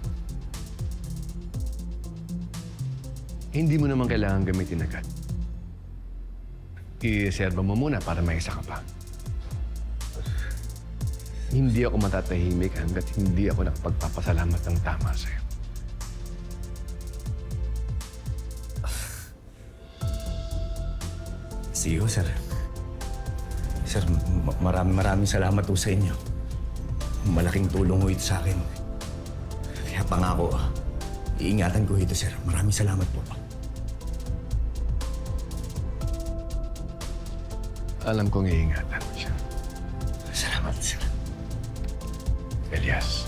Hindi mo naman kailangan gamitin agad. I-reserve mo muna para may isa ka pa. Hindi ako matatahimik hanggat hindi ako nakapagpapasalamat ng tama sa'yo. CEO, sir. Sir, maraming salamat po sa inyo. Malaking tulong ho ito sa akin. Kaya pangako, iingatan ko ito, sir. Maraming salamat po. Alam kong iingatan mo siya. Salamat, sir. Elias.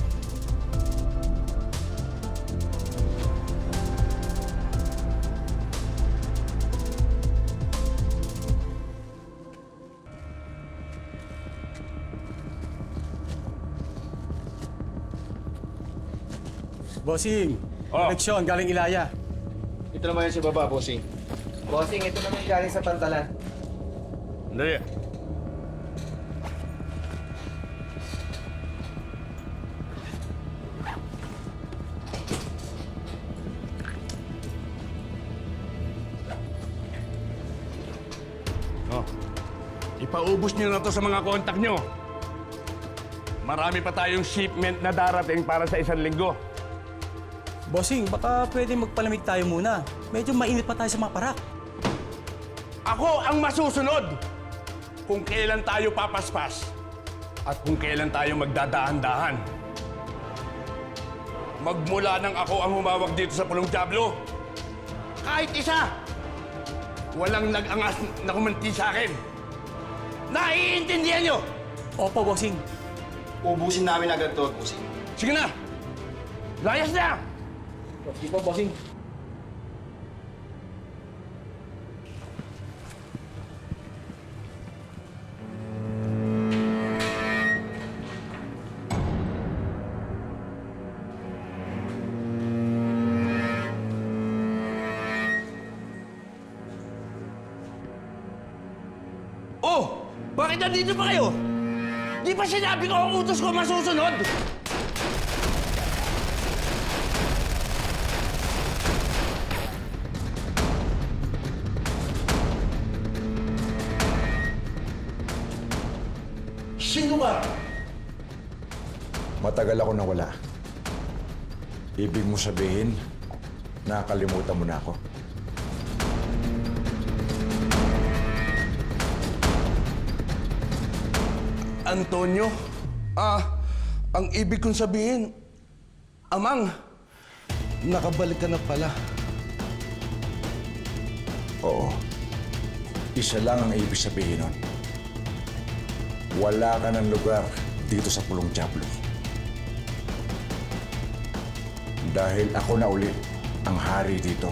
Bossing, koneksyon galing Ilaya. Ito naman yan si baba, bossing. Bossing, ito naman galing sa Pantalan. Dali. Ipaubos niyo na to sa mga kontak niyo. Marami pa tayong shipment na darating para sa 1 linggo. Bossing, baka pwede magpalamig tayo muna. Medyo mainit pa tayo sa mga parak. Ako ang masusunod kung kailan tayo papaspas at kung kailan tayo magdadahan-dahan. Magmula nang ako ang humawak dito sa Pulong Diablo, kahit isa, walang nag-angas na kumanti sa akin. Naiintindihan niyo? Opo, bossing. Ubusin namin agad to, bossing. Sige na! Layas na! Sige po, bossing. Oh! Bakit nandito pa kayo? Di ba sinabi ko ang utos ko masusunod? Sino ba? Matagal ako nawala. Ibig mo sabihin, nakakalimutan mo na ako. Antonio, ang ibig kong sabihin, Amang, nakabalik ka na pala. Oo. Isa lang ang ibig sabihin nun. Wala ka ng lugar dito sa Pulong Diablo. Dahil ako na ulit ang hari dito.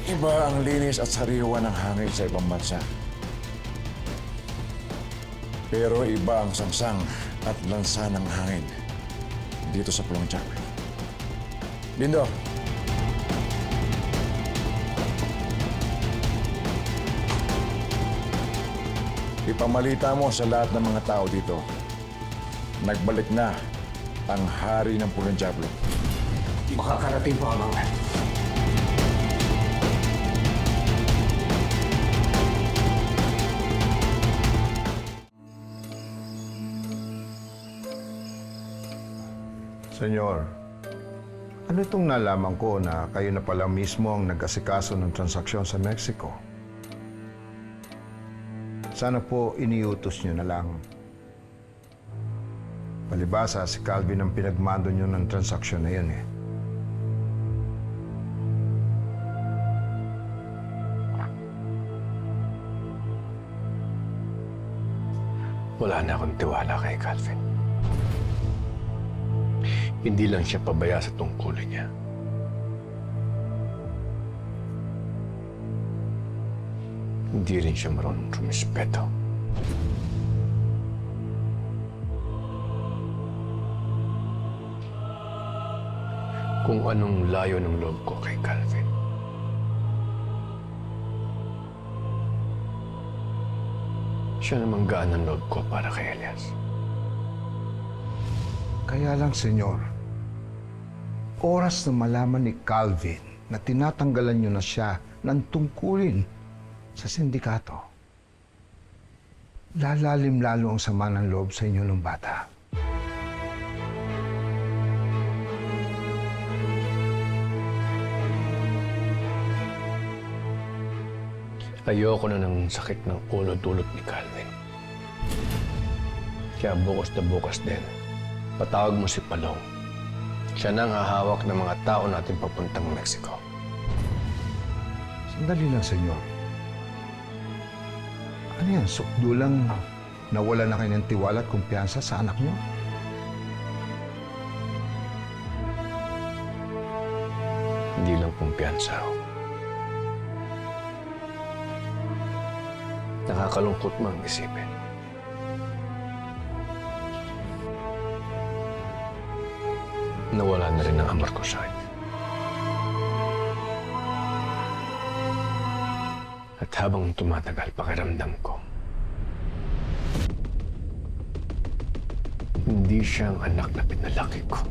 Iba ang linis at sariwa ng hangin sa ibang bansa. Pero iba ang sangsang at lansa ng hangin dito sa Pulong Diablo. Lindo. Ipamalita mo sa lahat ng mga tao dito, nagbalik na ang hari ng Pulong Diablo. Makakarating po, Amang. Senyor, ano itong nalaman ko na kayo na pala mismo ang nag-asikaso ng transaksyon sa Mexico? Sana po iniutos nyo na lang. Palibasa, si Calvin ang pinagmando nyo ng transaksyon na yun eh. Wala na akong tiwala kay Calvin. Hindi lang siya pabaya sa tungkulin niya. Hindi rin siya marunong rumispeto. Kung anong layo ng loob ko kay Calvin, Siya namang gaan ang loob ko para kay Elias. Kaya lang, senyor, oras na malaman ni Calvin na tinatanggalan niyo na siya ng tungkulin sa sindikato, lalalim lalo ang sama ng loob sa inyo ng bata. Ayoko na ng sakit ng ulo dulot ni Calvin. Kaya bukas na bukas din, patawag mo si Palong. Siya nang hahawak ng mga tao natin papuntang Mexico. Sandali lang, senyor. Ano yan? Sukdo lang nawala na kayo ng tiwala at kumpiyansa sa anak niyo? Hindi lang kumpiyansa. Nakakalungkot mang isipin. Nawala na rin ang amor ko sa kanya. At habang tumatagal, pakiramdam ko, hindi siya ang anak na pinalaki ko.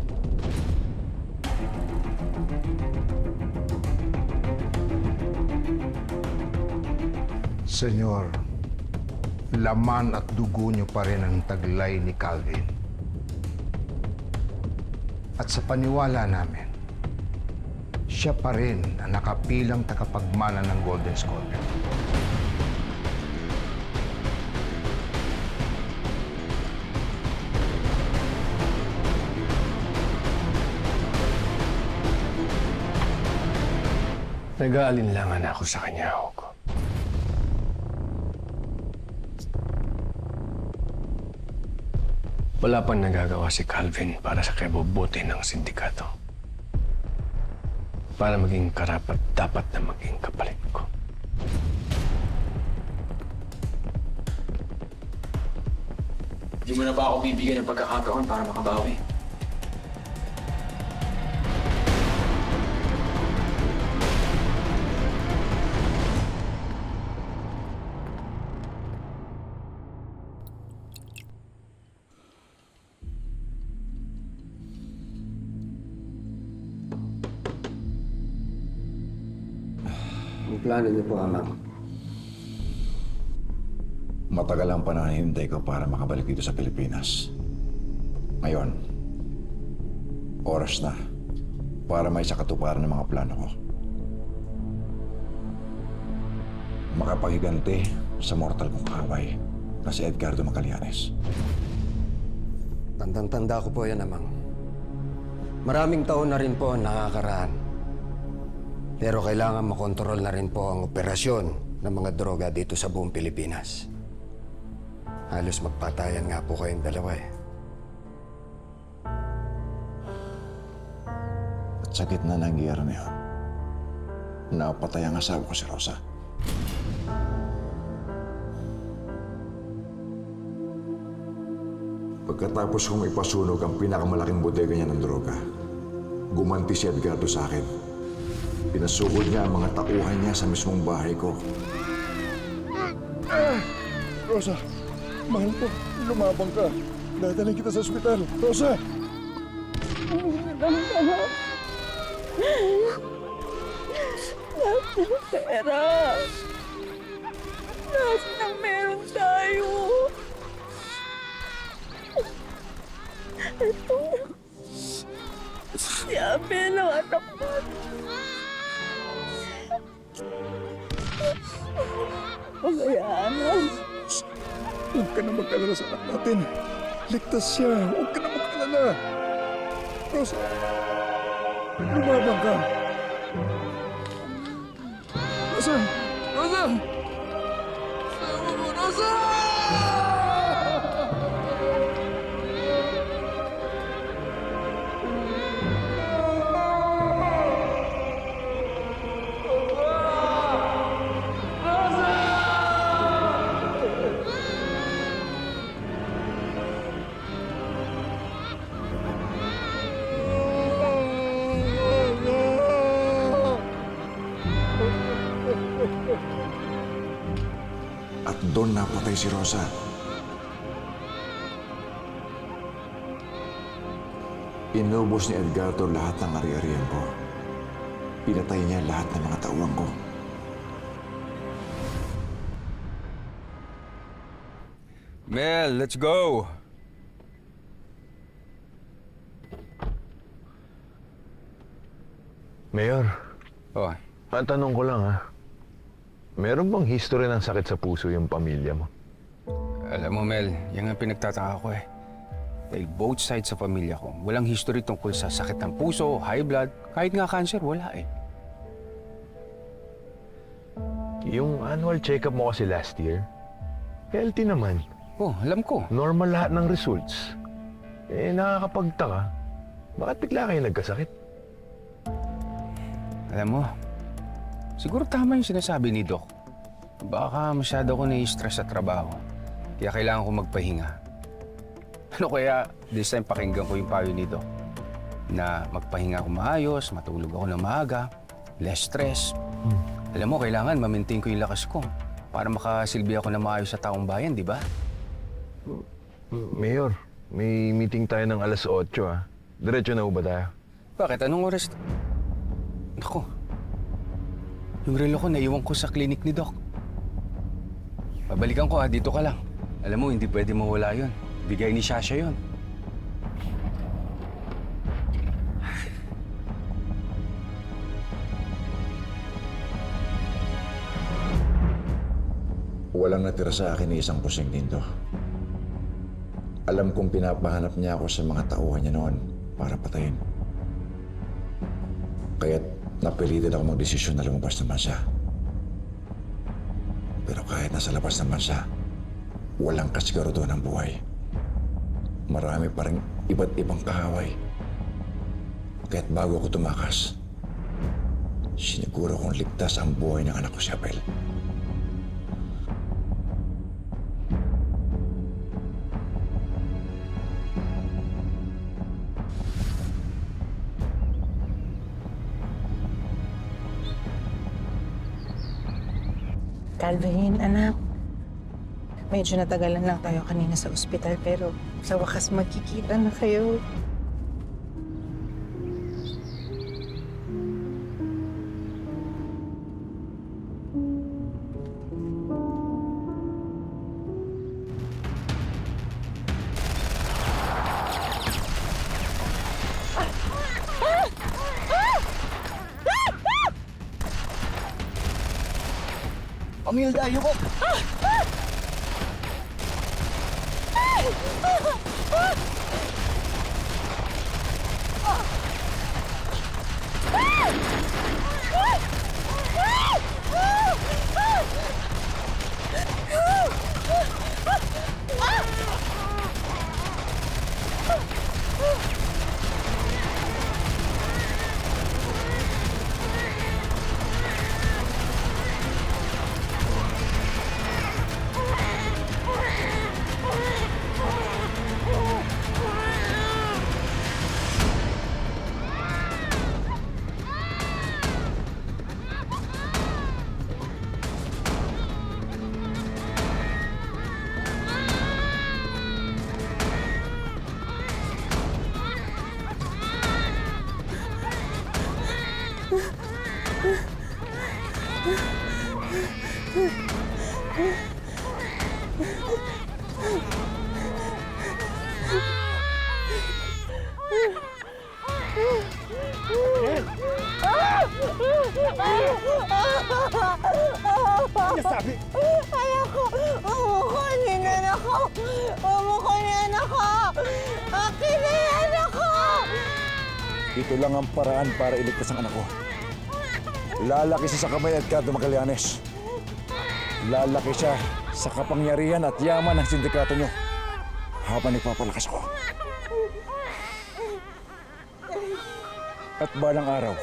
Senyor, laman at dugo niyo pa rin ang taglay ni Calvin. At sa paniwala namin, siya pa rin ang nakapilang tagapagmana ng Golden Scorpion. Nag-aalinlangan ako sa kanya, Hugo. Wala pang nagagawa si Calvin para sa kabubuti ng sindikato. Para maging karapat dapat na maging kapalit ko. Di mo na ba ako bibigyan ng pagkakataon para makabawi? Ang plano niyo po, Amang? Matagal ang panahon na hinintay ko para makabalik dito sa Pilipinas. Ngayon, oras na para may sakatuparan ng mga plano ko. Makapaghiganti sa mortal kong kaaway na si Edgardo Magallanes. Tandang-tanda ko po yan, Amang. Maraming taon na rin po ang nakakaraan. Pero kailangan makontrol na rin po ang operasyon ng mga droga dito sa buong Pilipinas. Halos magpatayan nga po kayong dalawa eh. At sa gitna ng giyera na yun, napatay ang asawa ko si Rosa. Pagkatapos kong ipasunog ang pinakamalaking bodega niya ng droga, gumanti si Edgardo sa akin. Pinasugod niya ang mga tauhan niya sa mismong bahay ko. Rosa, mahal ko, lumabang ka. Dadalhin kita sa ospital. Rosa! Lahat ng pera. Lahat ng meron tayo. Ito. Si Abel ang anak mo. Pagayaan na. Huwag ka na mag-alala sa anak natin. Ligtas siya. Huwag ka na mag-alala. Rosa, lumabang ka. Rosa! Rosa! Sama mo, Rosa! doon napatay si Rosa. Inubos ni Edgardo lahat ng ari-arian ko. Pinatay niya lahat ng mga tauhan ko. Mel, let's go! Mayor, Oh, ang tanong ko lang ha. Meron bang history ng sakit sa puso yung pamilya mo? alam mo Mel, yan ang pinagtataka ko eh. Dahil both sides sa pamilya ko, walang history tungkol sa sakit ng puso, high blood, kahit nga cancer, wala eh. Yung annual check-up mo kasi last year, healthy naman. Oh, alam ko. Normal lahat ng results. Eh, nakakapagtaka. Bakit bigla kayo nagkasakit? Alam mo, siguro tama yung sinasabi ni Doc. Baka masyado ko nai-stress sa trabaho. Kaya kailangan ko magpahinga. Ano kaya this time pakinggan ko yung payo ni Doc? Na magpahinga ako maayos, matulog ako ng maaga, less stress. Alam mo, kailangan ma-maintain ko yung lakas ko para makasilbi ako na maayos sa taong bayan, di ba? Mayor, may meeting tayo ng alas 8 ha. Diretso na ba tayo? Bakit? Anong oras? Naku, yung relo ko naiwan ko sa klinik ni Doc. Babalikan ko ha, dito ka lang. Alam mo, hindi pwede mawala yun. Bigay ni Shasha yun. Walang natira sa akin ni isang pusing dito. Alam kong pinapahanap niya ako sa mga tauhan niya noon para patayin. Kaya't napilitan ako magdesisyon na lumabas ng bansa. Pero kahit nasa labas ng bansa, walang kasiguraduhan ng buhay. Marami pa rin iba't ibang kahaway. Kaya't bago ako tumakas, siniguro kong ligtas ang buhay ng anak ko si Abel. Calvin, anak. Medyo natagalan lang tayo kanina sa ospital pero sa wakas magkikita na kayo. Pamilda, ayoko! Sabi? Ayoko! Umuko ni anak ko! Umuko ni anak ko! Akin na yung anak ko! Ito lang ang paraan para iligtas ang anak ko. Lalaki siya sa kamay at Edgardo Magallanes. Lalaki siya sa kapangyarihan at yaman ng sindikato niyo habang nagpapalakas ako. At balang araw,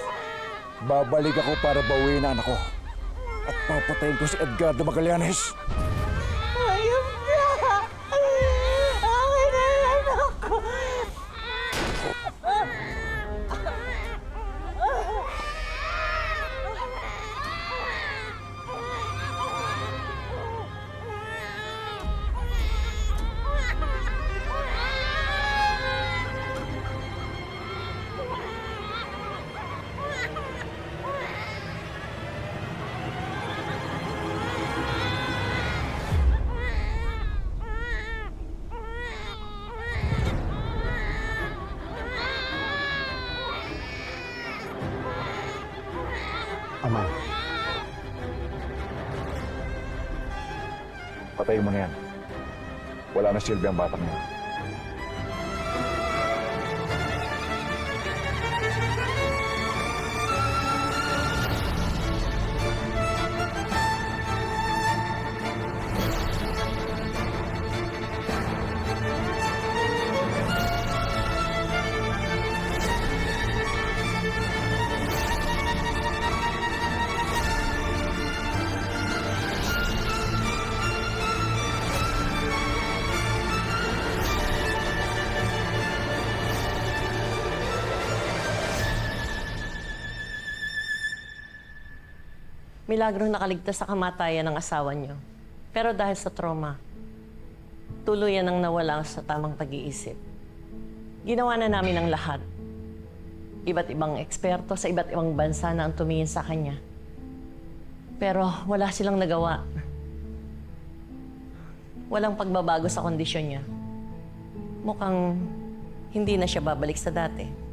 babalik ako para bawiin ang anak ko. At papatayin ko si Edgardo Magallanes. Ayun na! Akin na yung anak ko! Patayin mo na yan. Wala na silbi ang batang niya. Milagrong nakaligtas sa kamatayan ng asawa niyo. Pero dahil sa trauma, tuluyan ang nawala sa tamang pag-iisip. Ginawa na namin ang lahat. Iba't ibang eksperto sa iba't ibang bansa na ang tumingin sa kanya. Pero wala silang nagawa. Walang pagbabago sa kondisyon niya. Mukhang hindi na siya babalik sa dati.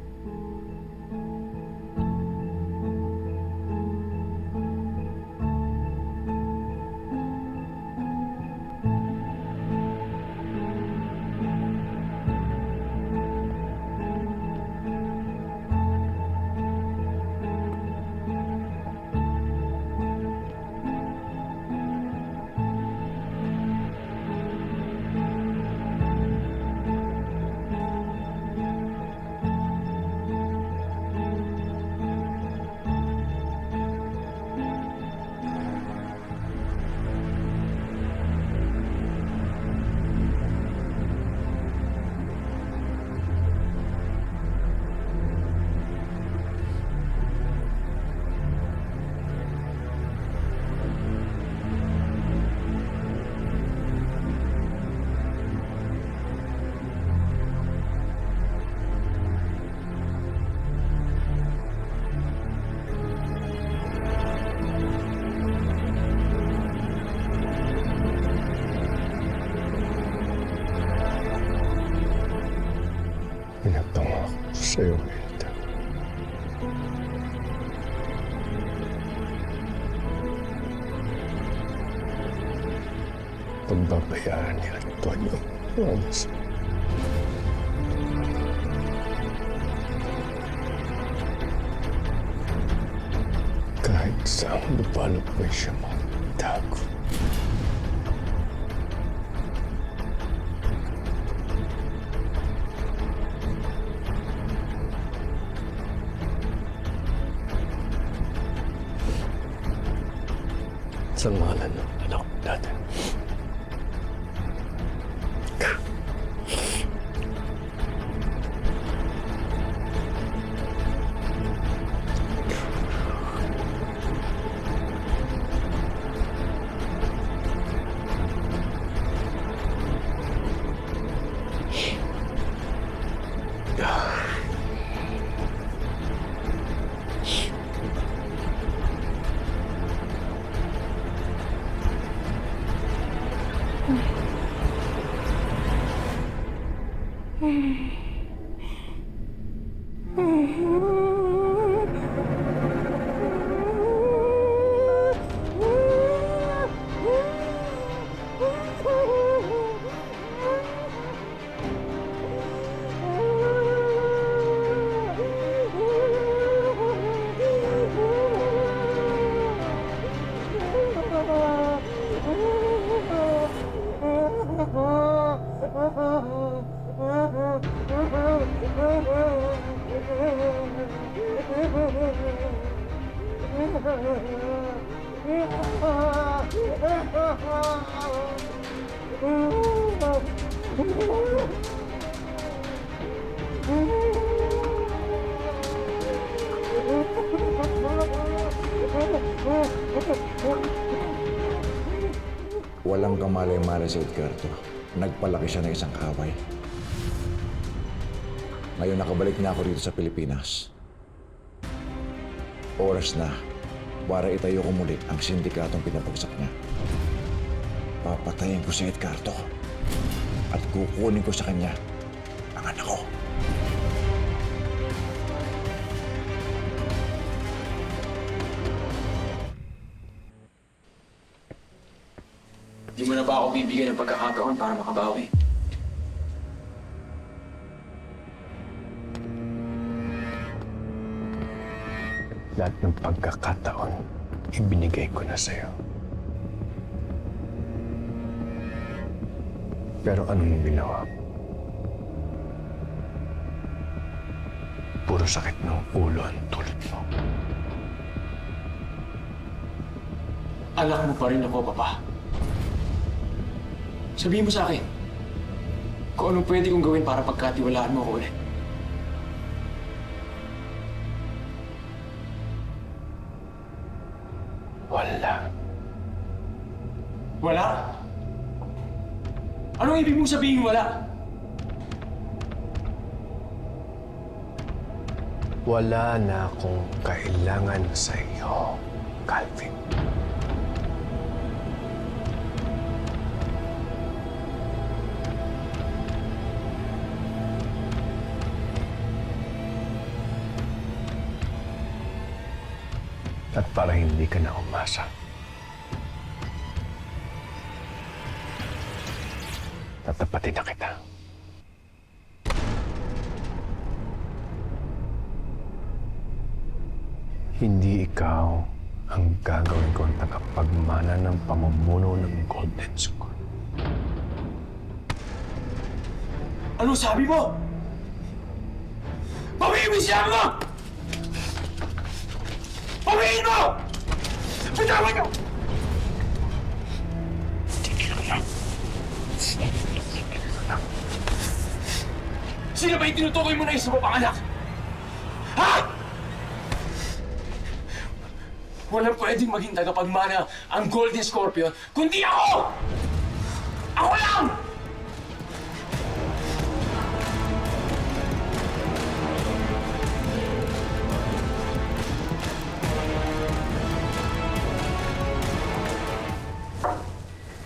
Pinatawa ko sa'yo, Hilda. Pagbabayaan ni Antonio ang anas. Kahit saan lupalop mo siya magtago. Sa ngalan ng anak natin. Walang kamalay-malay si Edgardo. Nagpalaki siya ng isang kaway. Ngayon nakabalik na ako dito sa Pilipinas. Oras na para itayo ko muli ang sindikatong pinapagsak niya. Papatayin ko si Edgardo at kukunin ko sa kanya ang anak ko. Di mo na ba ako bibigyan ng pagkakataon para makabawi? Lahat ng pagkakataon, ibinigay ko na sa'yo. Pero anong ginawa mo? Puro sakit ng ulo ang tulad mo. Anak mo pa rin ako, Papa. Sabihin mo sa akin, kung anong pwede kong gawin para pagkatiwalaan mo ako ulit. Wala. Wala? Anong ibig mong sabihin wala? Wala na akong kailangan sa iyo, Calvin. At para hindi ka na umasa, tatapatin na kita. Hindi ikaw ang gagawin kong tagapagmana ng pamumuno ng Golden School. Ano sabi mo? Pawiin mo siya mo! Pawiin mo! Bitawan niyo! Sino ba yung tinutukoy mo na isa mo pang anak? Ha? Walang pwedeng maging tagapagmana ang Golden Scorpion, kundi ako! Ako lang!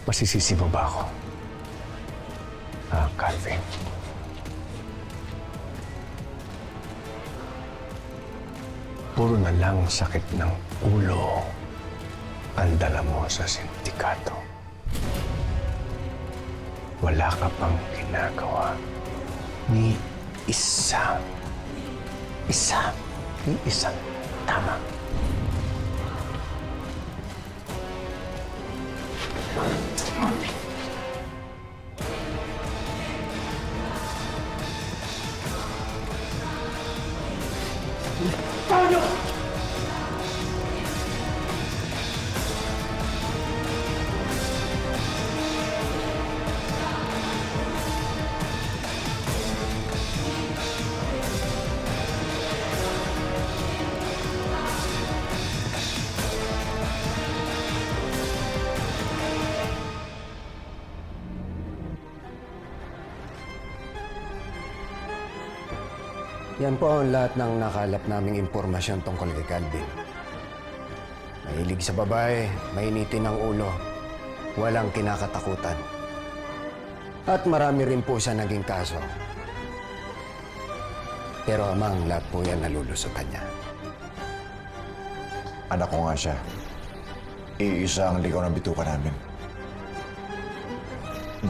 Masisisi mo ba ako? Calvin? Puro na lang sakit ng ulo ang dala mo sa sindikato. Wala ka pang ginagawa ni isang tama. Paano? Yan po ang lahat ng nakalap naming impormasyon tungkol kay Calvin. Mahilig sa babae, mainitin ang ulo, walang kinakatakutan. At marami rin po siya naging kaso. Pero amang lahat po yan nalulusutan niya. Anak ko nga siya. Iisa ang ligaw ng bituka namin.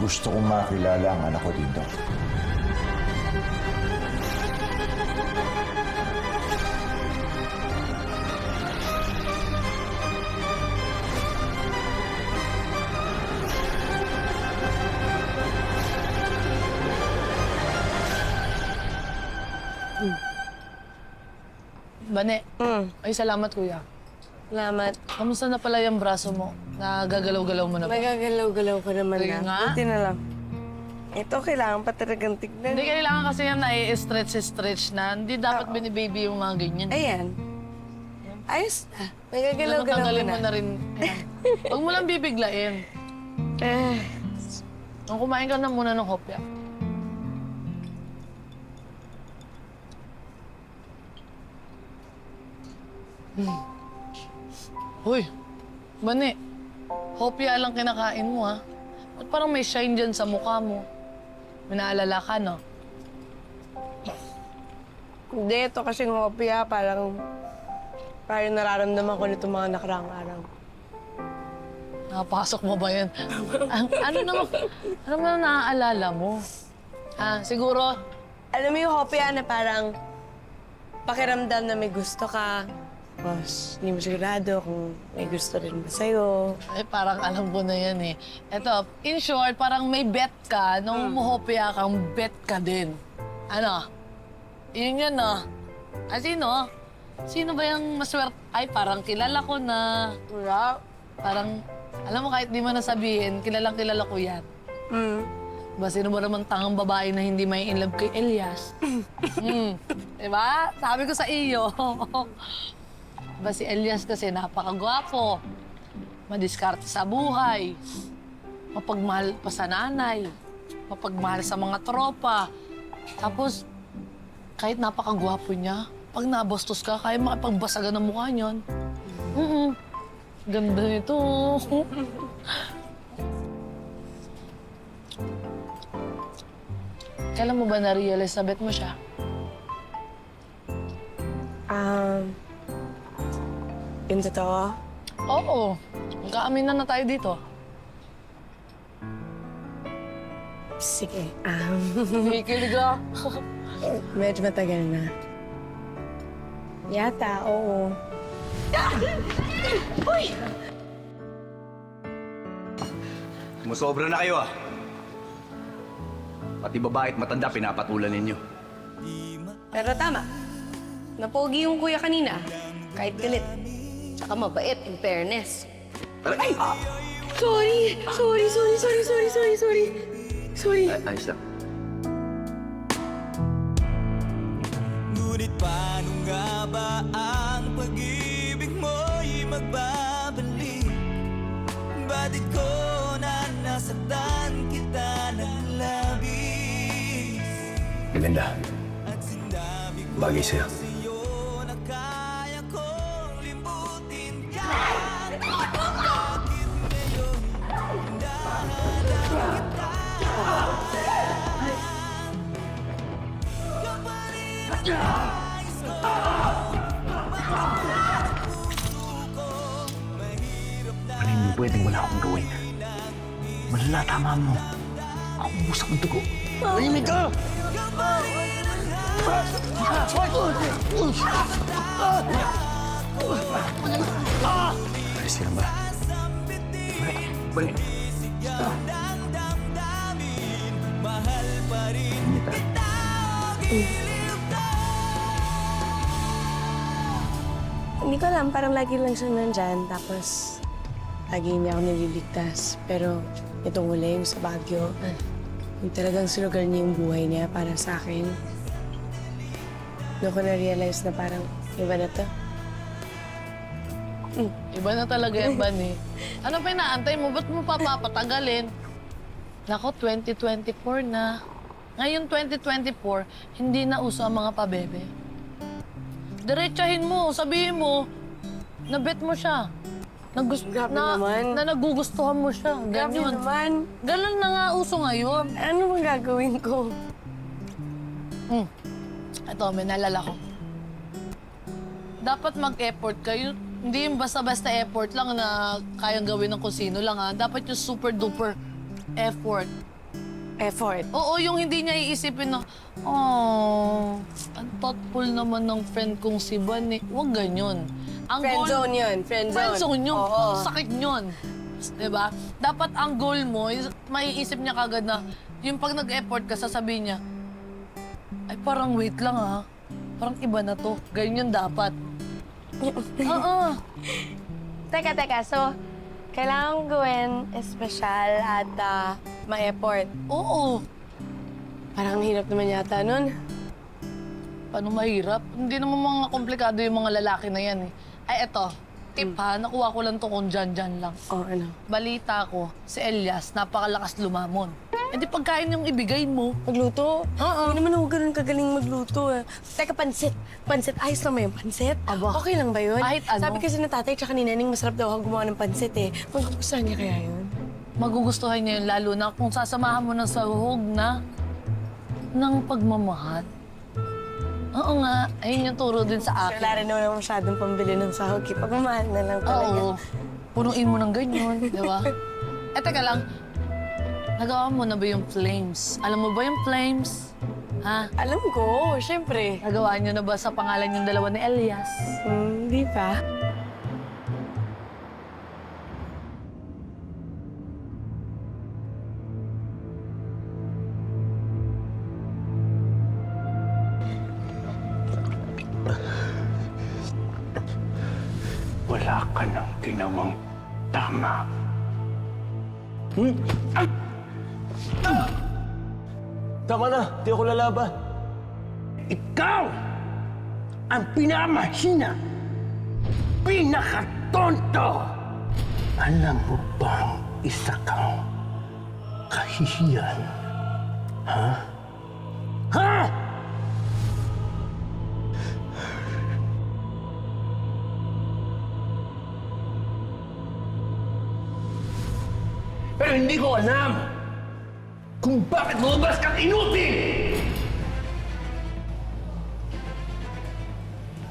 Gusto kong makilala ang anak ko dito. Bane, ay salamat kuya. Salamat. Kamusta na pala yung braso mo? Nagagalaw-galaw mo na ba? Nagagalaw-galaw ko naman Sige na. nga. Buti na lang. Ito, kailangan pa talagang tignan. Hindi kailangan kasi yan na i-stretch na. Hindi dapat binibaby yung mga ganyan. Ayan. Ayos na. Nagagalaw-galaw ko Tanggalin na. mo na rin. Yan. Huwag mo lang bibiglain. Nung kumain ka na muna ng hopya. Hoy, Bane, hopya lang kinakain mo, ha? Ba't parang may shine dyan sa mukha mo? May naalala ka, no? Hindi, ito kasing hopya. Parang nararamdaman ko nito mga nakaraang araw. Napasok mo ba yan? Ano naman naaalala mo? Siguro, Alam mo yung hopya na parang pakiramdam na may gusto ka. Tapos, hindi mo sigurado kung may gusto rin ba sa'yo. parang alam ko na yan eh. Eto, in short, parang may bet ka, nung muhopya kang bet ka din. Ano? Yun yun, no? Sino? Sino ba yung maswerte? Ay, parang kilala ko na. Wala. Parang, alam mo, kahit di mo nasabihin, kilala ko yan. Ba, sino ba naman tangang babae na hindi may in love kay Elias? Diba? Sabi ko sa iyo. Ba, si Elias kasi napakagwapo. Madiskarte sa buhay. Mapagmahal pa sa nanay. Mapagmahal sa mga tropa. Tapos, kahit napakagwapo niya, pag nabastos ka, kaya makipagbasagan ng mukha niyon. Ganda nito. Kailan mo ba na-realize na bet mo siya? Yung totoo? Oo. Magkaaminan na tayo dito. Sige. Kikilig ka. Medyo matagal na. Yata, oo. Uy! Musobra na kayo Pati babae at matanda pinapatulan ninyo. Pero tama. Napogi yung kuya kanina. Kahit galit. Tsaka mabait, in fairness. Ay! Sorry! Sorry. Ayos lang. Ngunit paano nga ba ang pag-ibig mo'y magbabalik? Bakit ko na nasaktan kita ng labis? Maganda. Bagay sa'yo. Na kaya kong limutin ka. Ano hindi pwedeng wala akong gawin? Malala, tama mo. Ako busak ng dugo. Tahimik ka! Ayos ka lang ba? Balik. Hindi ko alam, parang lagi lang siya nandyan. Tapos, lagi niya ako nililigtas. Pero, itong huli, yung sa Baguio, yung talagang sinugal niya yung buhay niya para sa akin. Doon ko na-realize na parang iba na to. Iba na talaga yan, Bani. Ano pa inaantay mo? Ba't mo papapatagalin? Nako, 2024 na. Ngayon, 2024, hindi na uso ang mga pabebe. Diretsahin mo, sabihin mo, na bet mo siya. Na nagugustuhan mo siya. Grabe Ganyan. naman. Ganun na nga uso ngayon. Ano bang gagawin ko? Ito, may naalala ko. Dapat mag-effort kayo. Hindi yung basta-basta effort lang na kayang gawin ng kung sino lang, ha? Dapat yung super-duper effort. Effort? Oo, yung hindi niya iisipin na, oh, ang thoughtful naman ng friend kong si Bani. Huwag ganyan. Friendzone yun. Friendzone. Friendzone yun. Oo. Ang sakit yun. Diba? Dapat ang goal mo, maiisip niya kagad na, yung pag nag-effort ka, sasabihin niya, ay parang wait lang ha. Parang iba na to. Ganyan dapat. Oo. Teka. So, kailangan kong gawin espesyal at ma-effort. Oo. Parang hirap naman yata nun. Paano mahirap? Hindi naman mga komplikado yung mga lalaki na yan eh. Ay, eto. Tip ha, nakuha ko lang to kung dyan lang. Ano? Balita ko, si Elias, napakalakas lumamon. Eh di pagkain yung ibigay mo. Magluto? Hindi naman ako ganun kagaling magluto eh. Teka, pansit. Pansit, ayos lang ba yung pansit? Aba. Okay lang ba yun? Kahit ano. Sabi kasi ng tatay tsaka ni Neneng, masarap daw ako gumawa ng pansit eh. Magugustuhan niya kaya yun? Magugustuhan niya yun, lalo na kung sasamahan mo ng sahog na ng pagmamahal. Oo nga, ayun yung turo din sa akin. Wala rin naman masyadong pambili ng sahog. Pagmamahal na lang talaga. Oo. punuin mo ng ganyan, di ba? Teka lang. Nagawa mo na ba yung flames? Alam mo ba yung flames? Ha? Alam ko, syempre. Nagawa niyo na ba sa pangalan yung dalawa ni Elias? Hindi pa. Wala ka nang ginawang tama. Tama na, di ako lalaban. Ikaw ang pinamahina, pinakatonto. Alam mo bang isa kang kahihiyan? Ha? Ha? Pero hindi ko alam kung bakit lumabas kang inutil!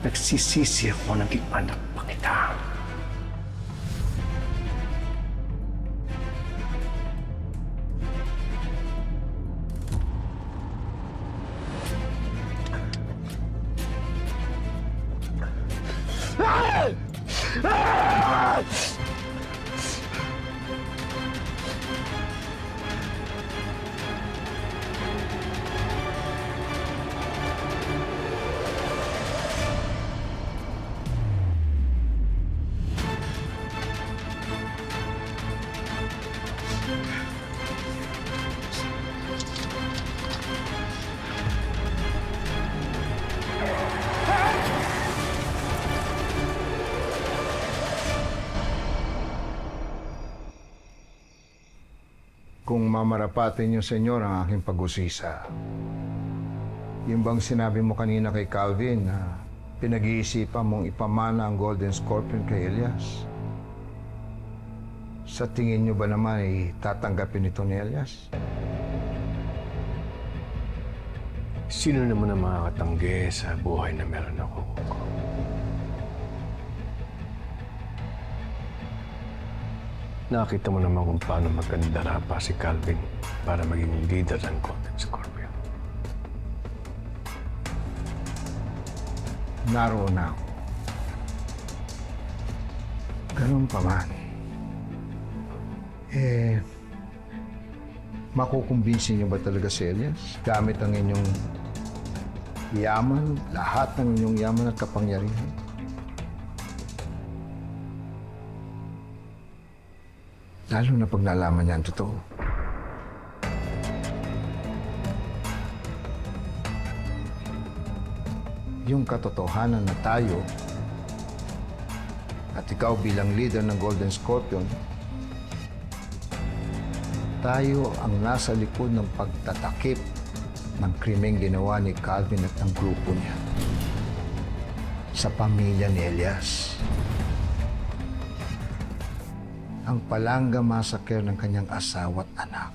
Nagsisisi ako naging anak pa kita. Kung mamarapatin niyo, senyor, ang aking pag-usisa, yung bang sinabi mo kanina kay Calvin na pinag-iisipan mong ipamana ang Golden Scorpion kay Elias? Sa tingin niyo ba naman ay tatanggapin ito ni Elias? Sino naman ang makakatanggi sa buhay na meron ako? Nakita mo naman kung paano magkandara pa si Calvin para maging leader ng Golden Scorpion. Naroon na ako. Ganun pa man. Makukumbinsin niyo ba talaga si Elias? Gamit ang inyong yaman, lahat ng inyong yaman at kapangyarihan. Lalo na pag nalaman niya ang totoo. Yung katotohanan na tayo at ikaw bilang leader ng Golden Scorpion, tayo ang nasa likod ng pagtatakip ng krimeng ginawa ni Calvin at ang grupo niya sa pamilya ni Elias. Ang Palanga Massacre ng kanyang asawa at anak.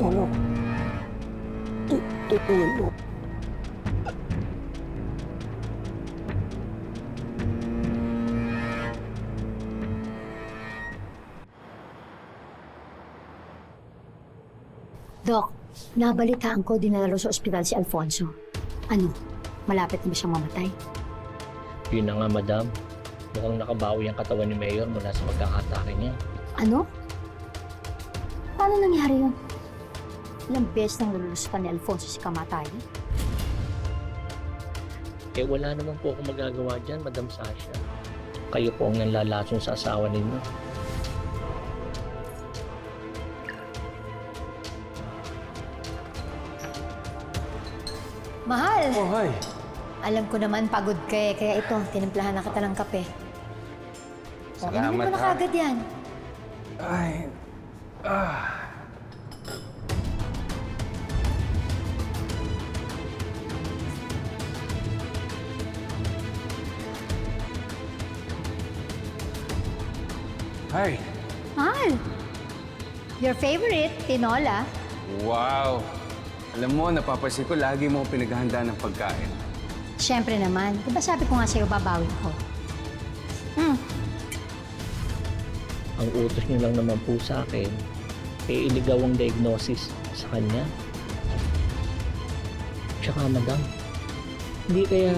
Tulong. Tulungan mo. Dok, nabalitaan ko dinala sa ospital si Alfonso. Ano, malapit na ba siyang mamatay? Yun na nga, madam. Mukhang nakabawi ang katawan ni Mayor mula sa pagkakatake niya. Ano? Paano nangyari yun? Ilang beses nang lulusutan ni Alfonso si Kamatay? Eh wala naman po akong magagawa dyan, Madam Sasha. Kayo po ang nanlalason sa asawa ninyo. Mahal! Oh, hi. Alam ko naman pagod ka eh, kaya ito, tinimplahan na kita ng kape. Salamat, Inumin mo na ha? kagad yan. Ay. Hi. Mahal! Your favorite, tinola. Wow. Alam mo, napapansin ko lagi mo pinaghahanda ng pagkain. Siyempre naman. Di ba sabi ko nga sa'yo, babawi ko? Ang utos niyo lang naman po sa akin, iligaw ang diagnosis sa kanya. Tsaka, Madam, hindi kaya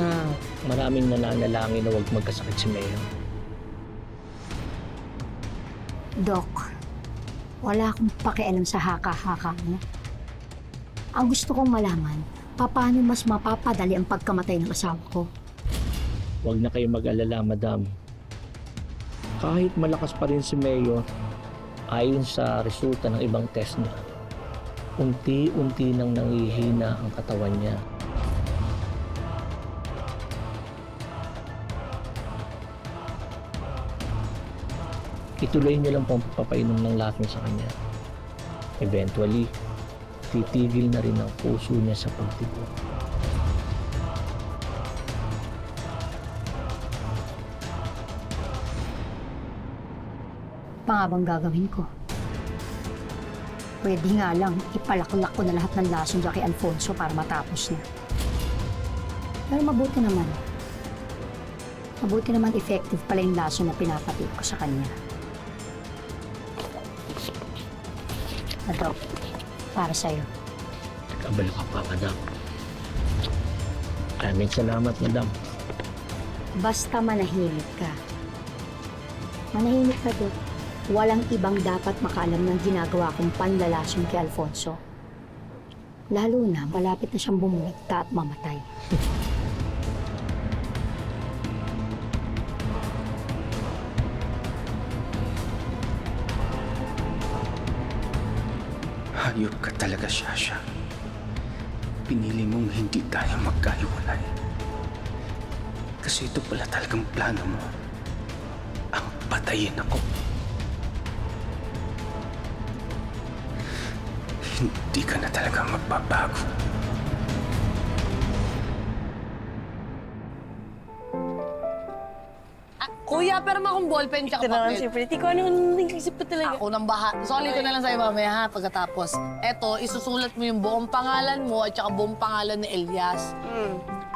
maraming nananalangin na huwag magkasakit si Mayor. Doc, wala akong pakialam sa haka-haka mo. Ang gusto kong malaman, paano mas mapapadali ang pagkamatay ng asawa ko? Huwag na kayo mag-alala, Madam. Kahit malakas pa rin si Mayor, ayon sa resulta ng ibang test niya, unti-unti nang nangihina ang katawan niya. Ituloy niyo lang po ang papainom ng lason sa kanya. Eventually, titigil na rin ang puso niya sa pagtibok. Pa nga bang gagawin ko? Pwede nga lang, ipalaklak ko na lahat ng lason dyan kay Alfonso para matapos na. Pero mabuti naman. Mabuti naman effective pala yung lason na pinapatid ko sa kanya. Ito, para sa'yo. Kabalo ka pa, Madam. Maraming salamat, Madam. Basta manahimik ka. Manahimik ka, Dok. Walang ibang dapat makaalam ng ginagawa kong panlalason kay Alfonso. Lalo na malapit na siyang bumulagta at mamatay. Hayop ka talaga, Shasha. Pinili mong hindi tayo magkahiwalay. Kasi ito pala talagang plano mo. Ang patayin ako. Hindi ka na talaga magbabago. Kuya, pero akong ballpen tsaka Ito naman papel. si Pretty ko. Ano nag-isip ko talaga? Ako nang baha. Sorry ko na lang sa'yo mamaya ha, pagkatapos. Eto, isusulat mo yung buong pangalan mo at saka buong pangalan ni Elias.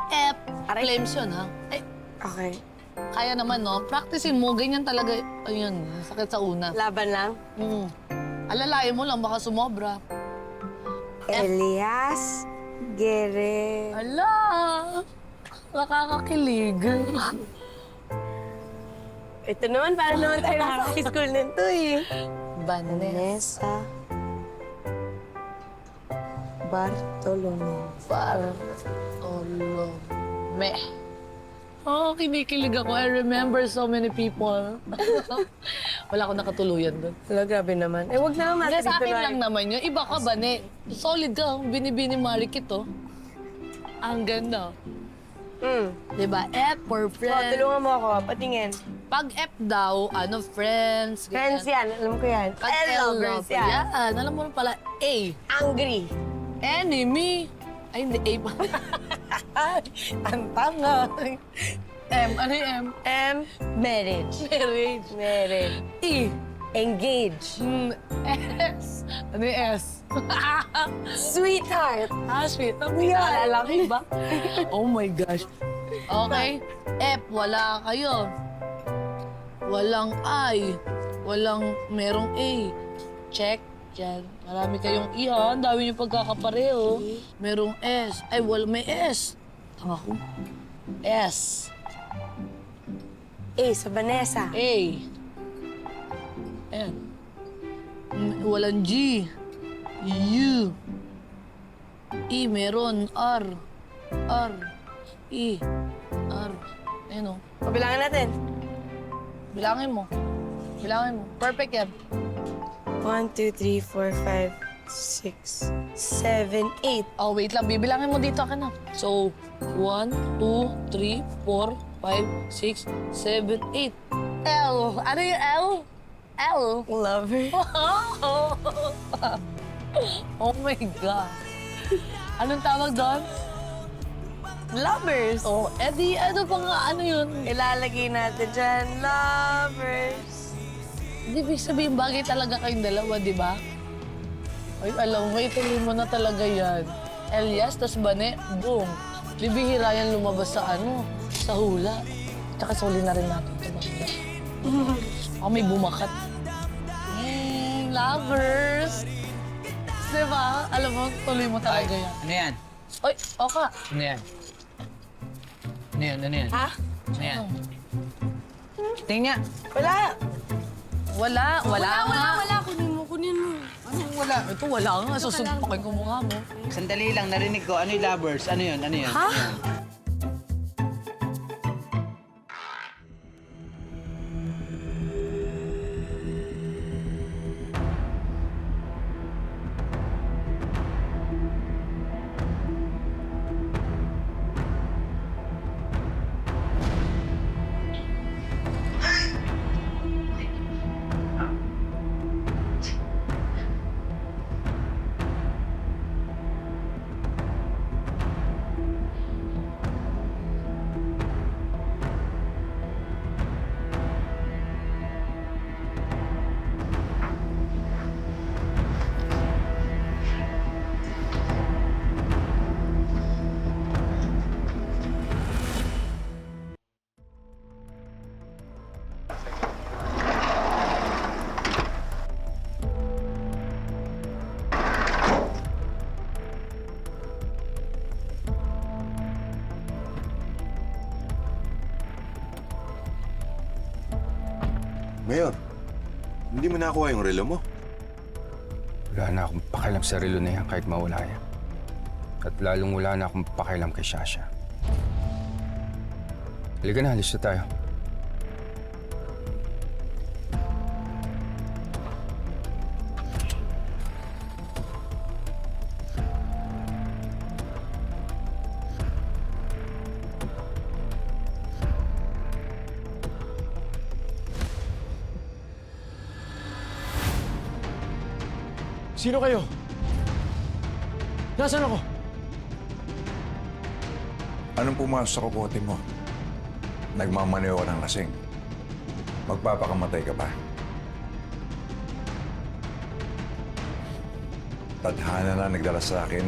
F. Claims yun, ha? Ay, Okay. kaya naman, no? Practicein mo. Ganyan talaga. Ayun, sakit sa una. Laban lang? Alalayan mo lang, baka sumobra. Elias Gere. Ala! Nakakakilig. Ito naman, para naman tayo nasa high school nito eh. Vanessa. Bartolome. Bartolome. Oh, kinikilig ako. I remember so many people. Wala akong nakatuluyan doon. Wala, grabe naman. Eh, wag na naman. Hindi, sa akin lang naman yun. Iba ka ba, ne? Solid ka. Binibini Marikit, oh. Ang ganda. Diba? F for friends. tulungan mo ako. Patingin. Pag F daw, ano, friends. Friends yan. Alam ko yan. Pag L, lovers yan. yan. Alam mo pala, A. Angry. Enemy. Ay, hindi, A pa. Ang tanga. M, ano yung M? M, marriage. Marriage. Marriage. E. Engage. S. Ano yung S? Sweetheart. Sweet. Yan. Lalaki ba? Oh my gosh. Okay. F, wala kayo. Walang I. Walang merong A. Check. Yan. Marami kayong E, ha? Ang dami niyong pagkakapareho. Merong S. Ay, may S. Tanga ko. S. A sa Vanessa. A. Ayan. Walang G. U. E, meron. R. R. E. R. Ayan o. Pabilangin natin. Bilangin mo. Bilangin mo. Perfect yan. 1, 2, 3, 4, 5, 6, 7, 8. Oh, wait lang. Bibilangin mo dito ka na. So, 1, 2, 3, 4, 5, 6, 7, 8. L. Ano yung L? L. Lover. Oh my God. Anong tawag doon? Lovers. Oh, edi ano pa nga, ano yun? Ilalagay natin dyan, lovers. Hindi, ibig sabihin bagay talaga kayong dalawa, di ba? Ay, alam mo, ituloy mo na talaga yan. Elias, tas Bane, boom. Bibihira yan lumabas sa ano, sa hula. Tsaka suli na rin natin ito. Ako may bumakat. Lovers. Di ba? Alam mo, tuloy mo talaga yan. Ano yan? Ay, Oka. Ano yan? Ano yan? Ano yan? Ha? Ano yan? Tingnan niya. Wala. Wala. Wala. Kunin mo. Anong wala? Ito wala nga. Susuntukin ko mukha mo. Sandali lang, narinig ko. Ano yung lovers? Ano yun? Ano yun? Ha? Mayor, hindi mo nakuha yung relo mo. Wala na akong pakialam sa relo na yan kahit mawala yan. At lalong wala na akong pakialam kay Shasha. Halika na, alis na tayo. Sino kayo? Nasaan ako? Anong pumasok sa kukote mo? Nagmamaneho ka ng lasing. Magpapakamatay ka pa. Tadhana na nagdala sa akin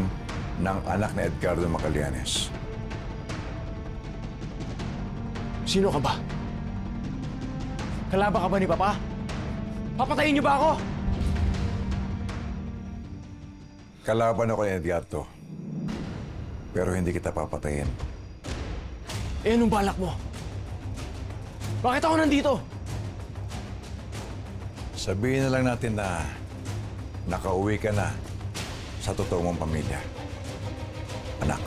ng anak ni Edgardo Macalianes. Sino ka ba? Kalaban ka ba ni Papa? Papatayin niyo ba ako? Kalaban ako ni Edgardo. Pero hindi kita papatayin. Eh, anong balak mo? Bakit ako nandito? Sabihin na lang natin na nakauwi ka na sa totoo mong pamilya. Anak.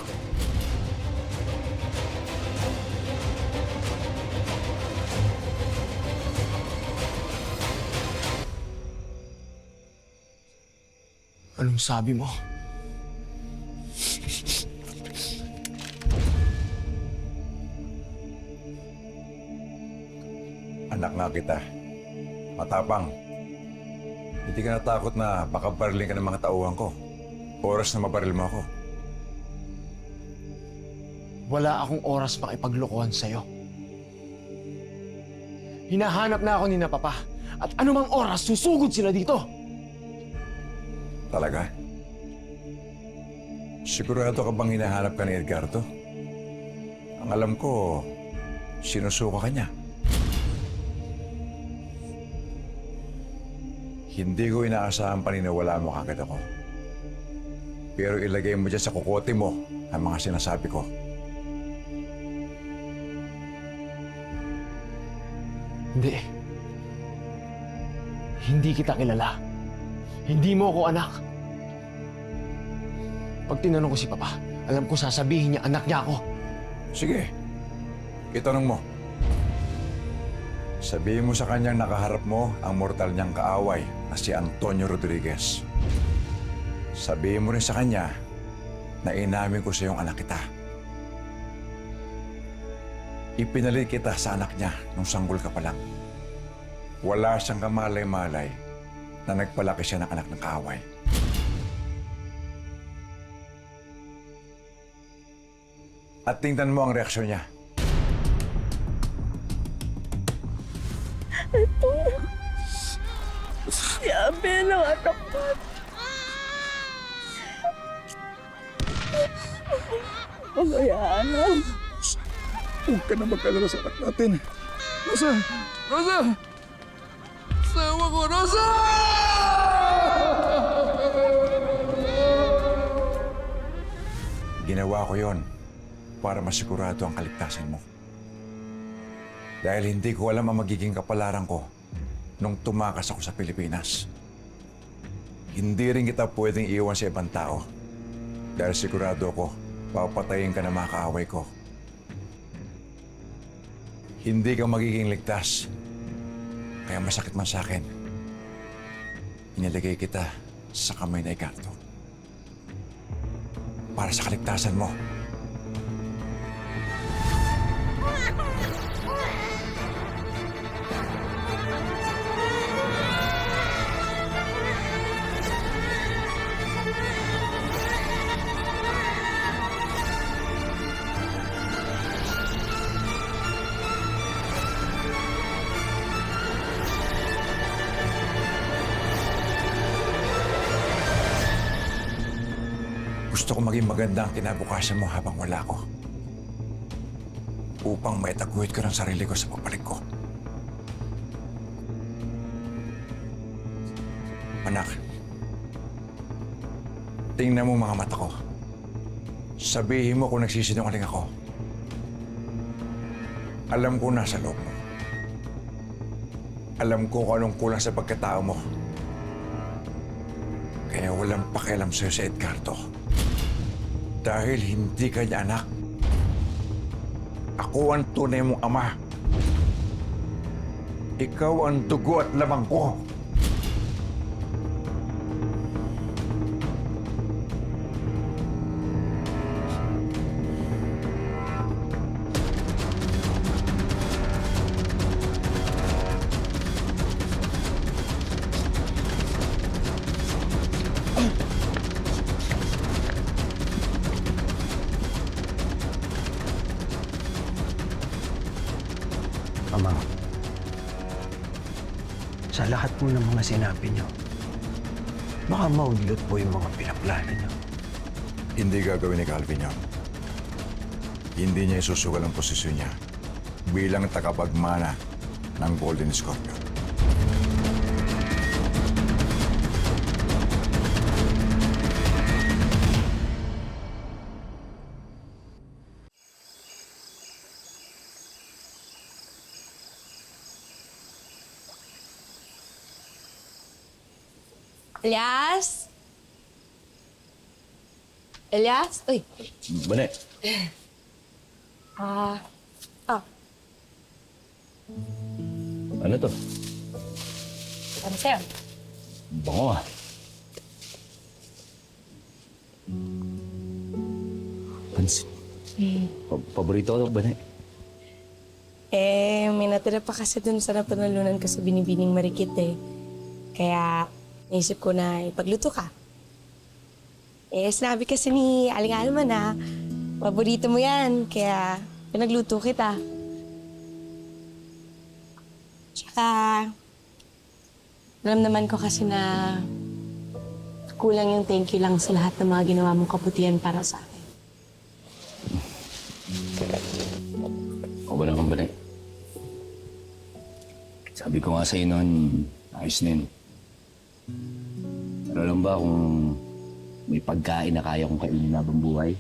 Anong sabi mo? Anak nga kita. Matapang. Hindi ka natakot na baka barilin ka ng mga tauhan ko. Oras na mabaril mo ako. Wala akong oras makipaglokohan sa'yo. Hinahanap na ako ni na Papa. At anumang oras, susugod sila dito. Talaga? Sigurado ka bang hinahanap ka ni Edgardo? Ang alam ko, sinusuka ka niya. Hindi ko inaasahan paniniwala mo kagad ako. Pero ilagay mo dyan sa kukote mo ang mga sinasabi ko. Hindi. Hindi kita kilala. Hindi mo ako anak. Pag tinanong ko si Papa, alam ko sasabihin niya anak niya ako. Sige, itanong mo. Sabihin mo sa kanyang nakaharap mo ang mortal niyang kaaway na si Antonio Rodriguez. Sabihin mo rin sa kanya na inamin ko sa iyong anak kita. Ipinalit kita sa anak niya nung sanggol ka pa lang. Wala siyang kamalay-malay na nagpalaki siya ng anak ng kaaway. At tingnan mo ang reaksyon niya. Ito. Si Abel ang anak ko. Pabayaan mo. Huwag ka na magkalala sa anak natin. Rosa! Rosa! Sawa ko, Rosa! Ginawa ko yon para masigurado ang kaligtasan mo. Dahil hindi ko alam ang magiging kapalaran ko nung tumakas ako sa Pilipinas. Hindi rin kita pwedeng iwan sa ibang tao dahil sigurado ko papatayin ka ng mga kaaway ko. Hindi ka magiging ligtas. Kaya masakit man sa akin, inilagay kita sa kamay na ikarto. Para sa kaligtasan mo. Gusto ko maging maganda ang kinabukasan mo habang wala ko. Upang maitaguyod ko ng sarili ko sa pagbalik ko. Anak, tingnan mo mga mata ko. Sabihin mo kung nagsisinungaling ako. Alam ko nasa loob mo. Alam ko kung anong kulang sa pagkatao mo. Kaya walang pakialam sa'yo sa Edgardo. Dahil hindi ka niya anak. Ako ang tunay mong ama. Ikaw ang dugo at lamang ko. Ama, sa lahat po ng mga sinabi niyo, baka maudlot po yung mga pinaplano niyo. Hindi gagawin ni Calvin yun. Hindi niya isusugal ang posisyon niya bilang tagapagmana ng Golden Scorpion. Elias? Elias? Uy. Bane. Ano to? Ano sa'yo? Bango ah. Pansin. Paborito ko to, Bane. May natira pa kasi dun sa napanalunan ko sa Binibining Marikit eh. Kaya naisip ko na ipagluto ka. Sinabi kasi ni Aling Alma na paborito mo yan, kaya pinagluto kita. Tsaka, alam naman ko kasi na kulang yung thank you lang sa lahat ng mga ginawa mong kabutihan para sa akin. O ba naman, Bane? Sabi ko nga sa'yo noon, ayos na yun. Pero alam ba kung may pagkain na kaya kong kainin habang buhay?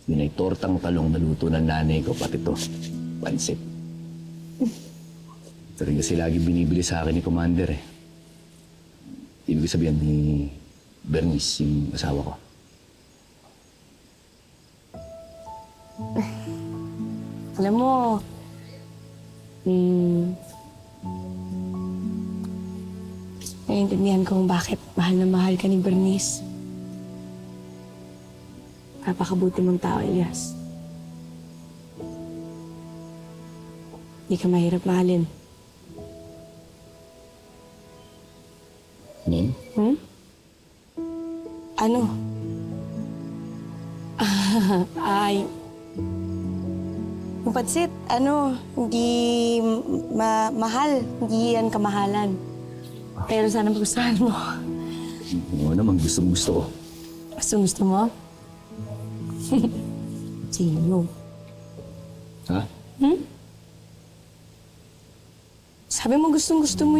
Yun ay tortang talong na luto ng nanay ko, pati to, pansit. Ito rin kasi lagi binibili sa akin ni Commander eh. Ibig sabihin ni Bernice, yung asawa ko. Alam mo, naiintindihan kong bakit mahal na mahal ka ni Bernice. Napakabuti mong tao, Elias. Hindi ka mahirap mahalin. Hmm? Ano? Ay, yung pansit, hindi mahal, hindi yan kamahalan. Pero sana magustuhan mo. Oo naman, gustong-gusto ko. Gusto mo? Sino? Ha? Sabi mo gustong-gusto mo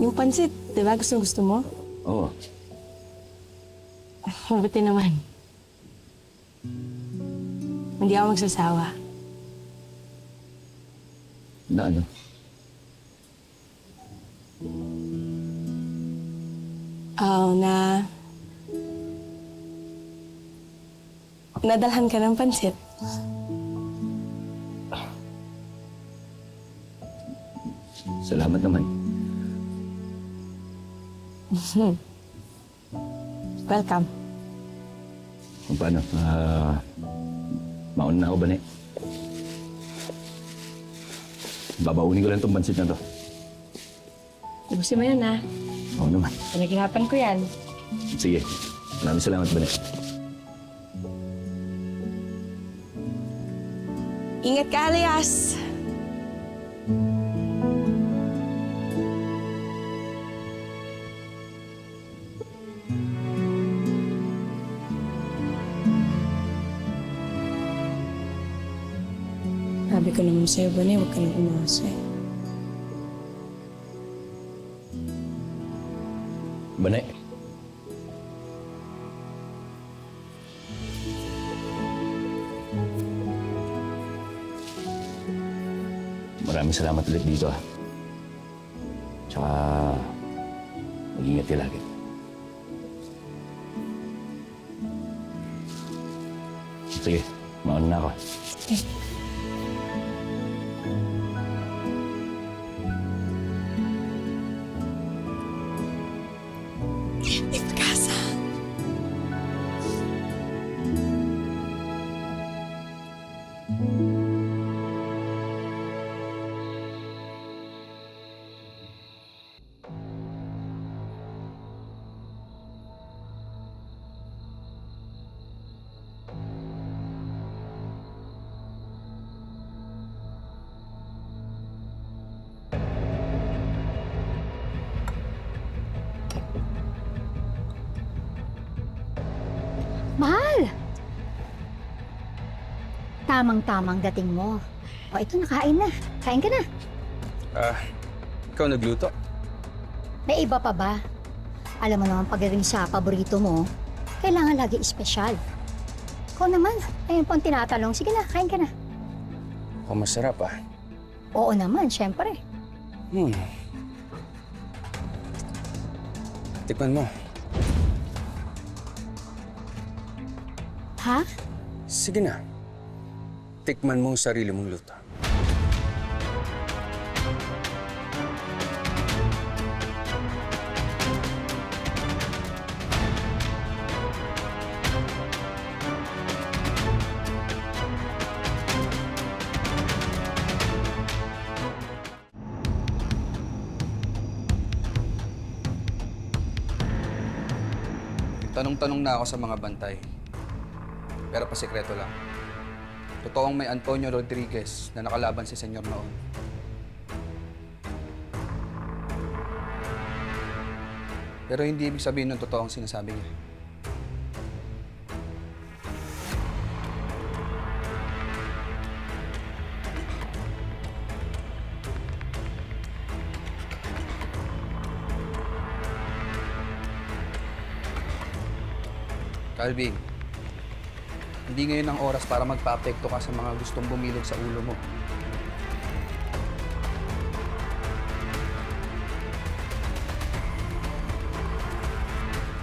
yung pansit, di ba? Gustong-gusto mo? Oo. Mabuti naman. Hindi ako magsasawa. Na ano? Nadalhan ka ng pansit. Salamat naman. Welcome. Kung paano? Mauna na ako ba, Ne? Babaunin ko lang itong pansit na to. Ubusin mo yan, ha? Oo naman. Pinaghirapan ko yan. Sige. Maraming salamat, Bane. Ingat ka, Elias. Sabi ko naman sa'yo, Bane, huwag ka nang umasa. Bane. Maraming salamat ulit dito, ah. Tsaka, mag-ingat ka lagi. Sige, mauna na ako. Okay. Ikasa. Mahal! Tamang-tamang dating mo. O, ito, nakain na. Kain ka na. Ikaw nagluto? May iba pa ba? Alam mo naman, pagdating sa paborito mo, kailangan lagi espesyal. Ikaw naman, ayun po ang tinatalong. Sige na, kain ka na. Ako masarap, ah. Oo naman, syempre. Tikman mo. Ha? Sige na. Tikman mo ang sarili mong luto. Tanong-tanong na ako sa mga bantay. Pero pasikreto lang. Totoong may Antonio Rodriguez na nakalaban si Senyor noon. Pero hindi ibig sabihin ng totoo ang sinasabi niya. Calvin, hindi ngayon ang oras para magpa-apekto ka sa mga gustong bumilog sa ulo mo.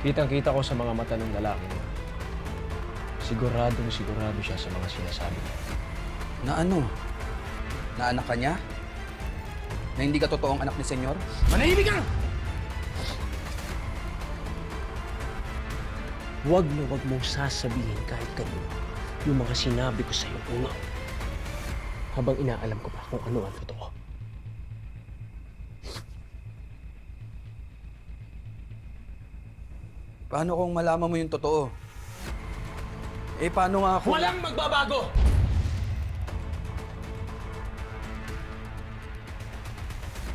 Kitang-kita ko sa mga mata ng lalaki niya. Sigurado siya sa mga sinasabi niya. Na ano? Na anak ka niya? Na hindi ka totoong anak ni Senyor? Manahimik ka! Huwag na huwag mong sasabihin kahit kanino yung mga sinabi ko sa'yo una. Habang inaalam ko pa kung ano ang totoo. Paano kung malaman mo yung totoo? Eh, paano nga ako... Walang magbabago!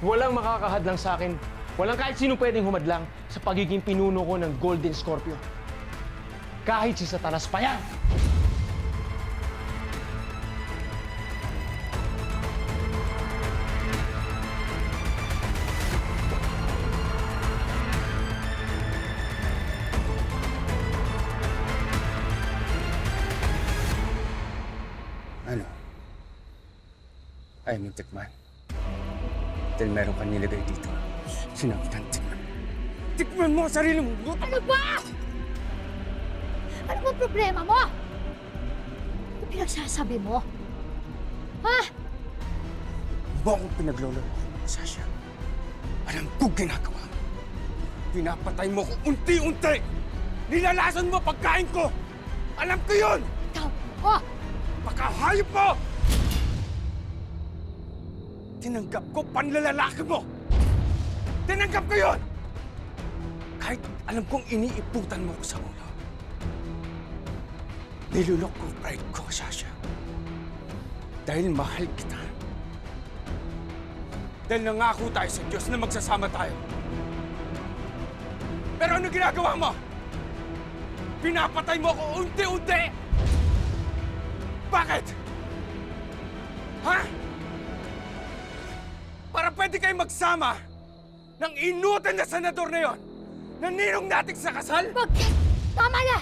Walang makakahadlang sa akin. Walang kahit sino pwedeng humadlang sa pagiging pinuno ko ng Golden Scorpio. Kahit si Satanas pa yan! Ano? Ayaw mong tikman. Dahil meron kang nilagay dito. Sinabi kang tikman. Tikman mo ang sarili mo! Ano ba? Ano ba problema mo? Ano pinagsasabi mo? Ha? Ba akong pinagloloko, Sasha? Alam ko ginagawa mo. Pinapatay mo ko unti-unti! Nilalasan mo pagkain ko! Alam ko yun! Oh! Pakahayop mo! Tinanggap ko panlalalaki mo! Tinanggap ko yun! Kahit alam kong iniiputan mo ko sa ulo. Nilulok ko pride ko, Sasha. Dahil mahal kita. Dahil nangako tayo sa Diyos na magsasama tayo. Pero ano ginagawa mo? Pinapatay mo ako unti-unti! Bakit? Ha? Para pwede kayo magsama ng inutan na senador na yon na ninong natin sa kasal? Tama na!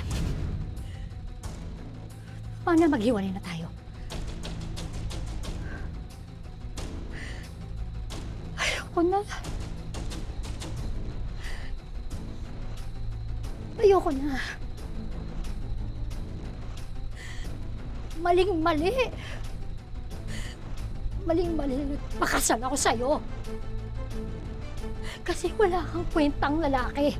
Tama na, maghiwalay na tayo. Ayoko na. Ayoko na. Maling-mali. Maling-mali na pakasal ako sa'yo. Kasi wala kang kwentang lalaki.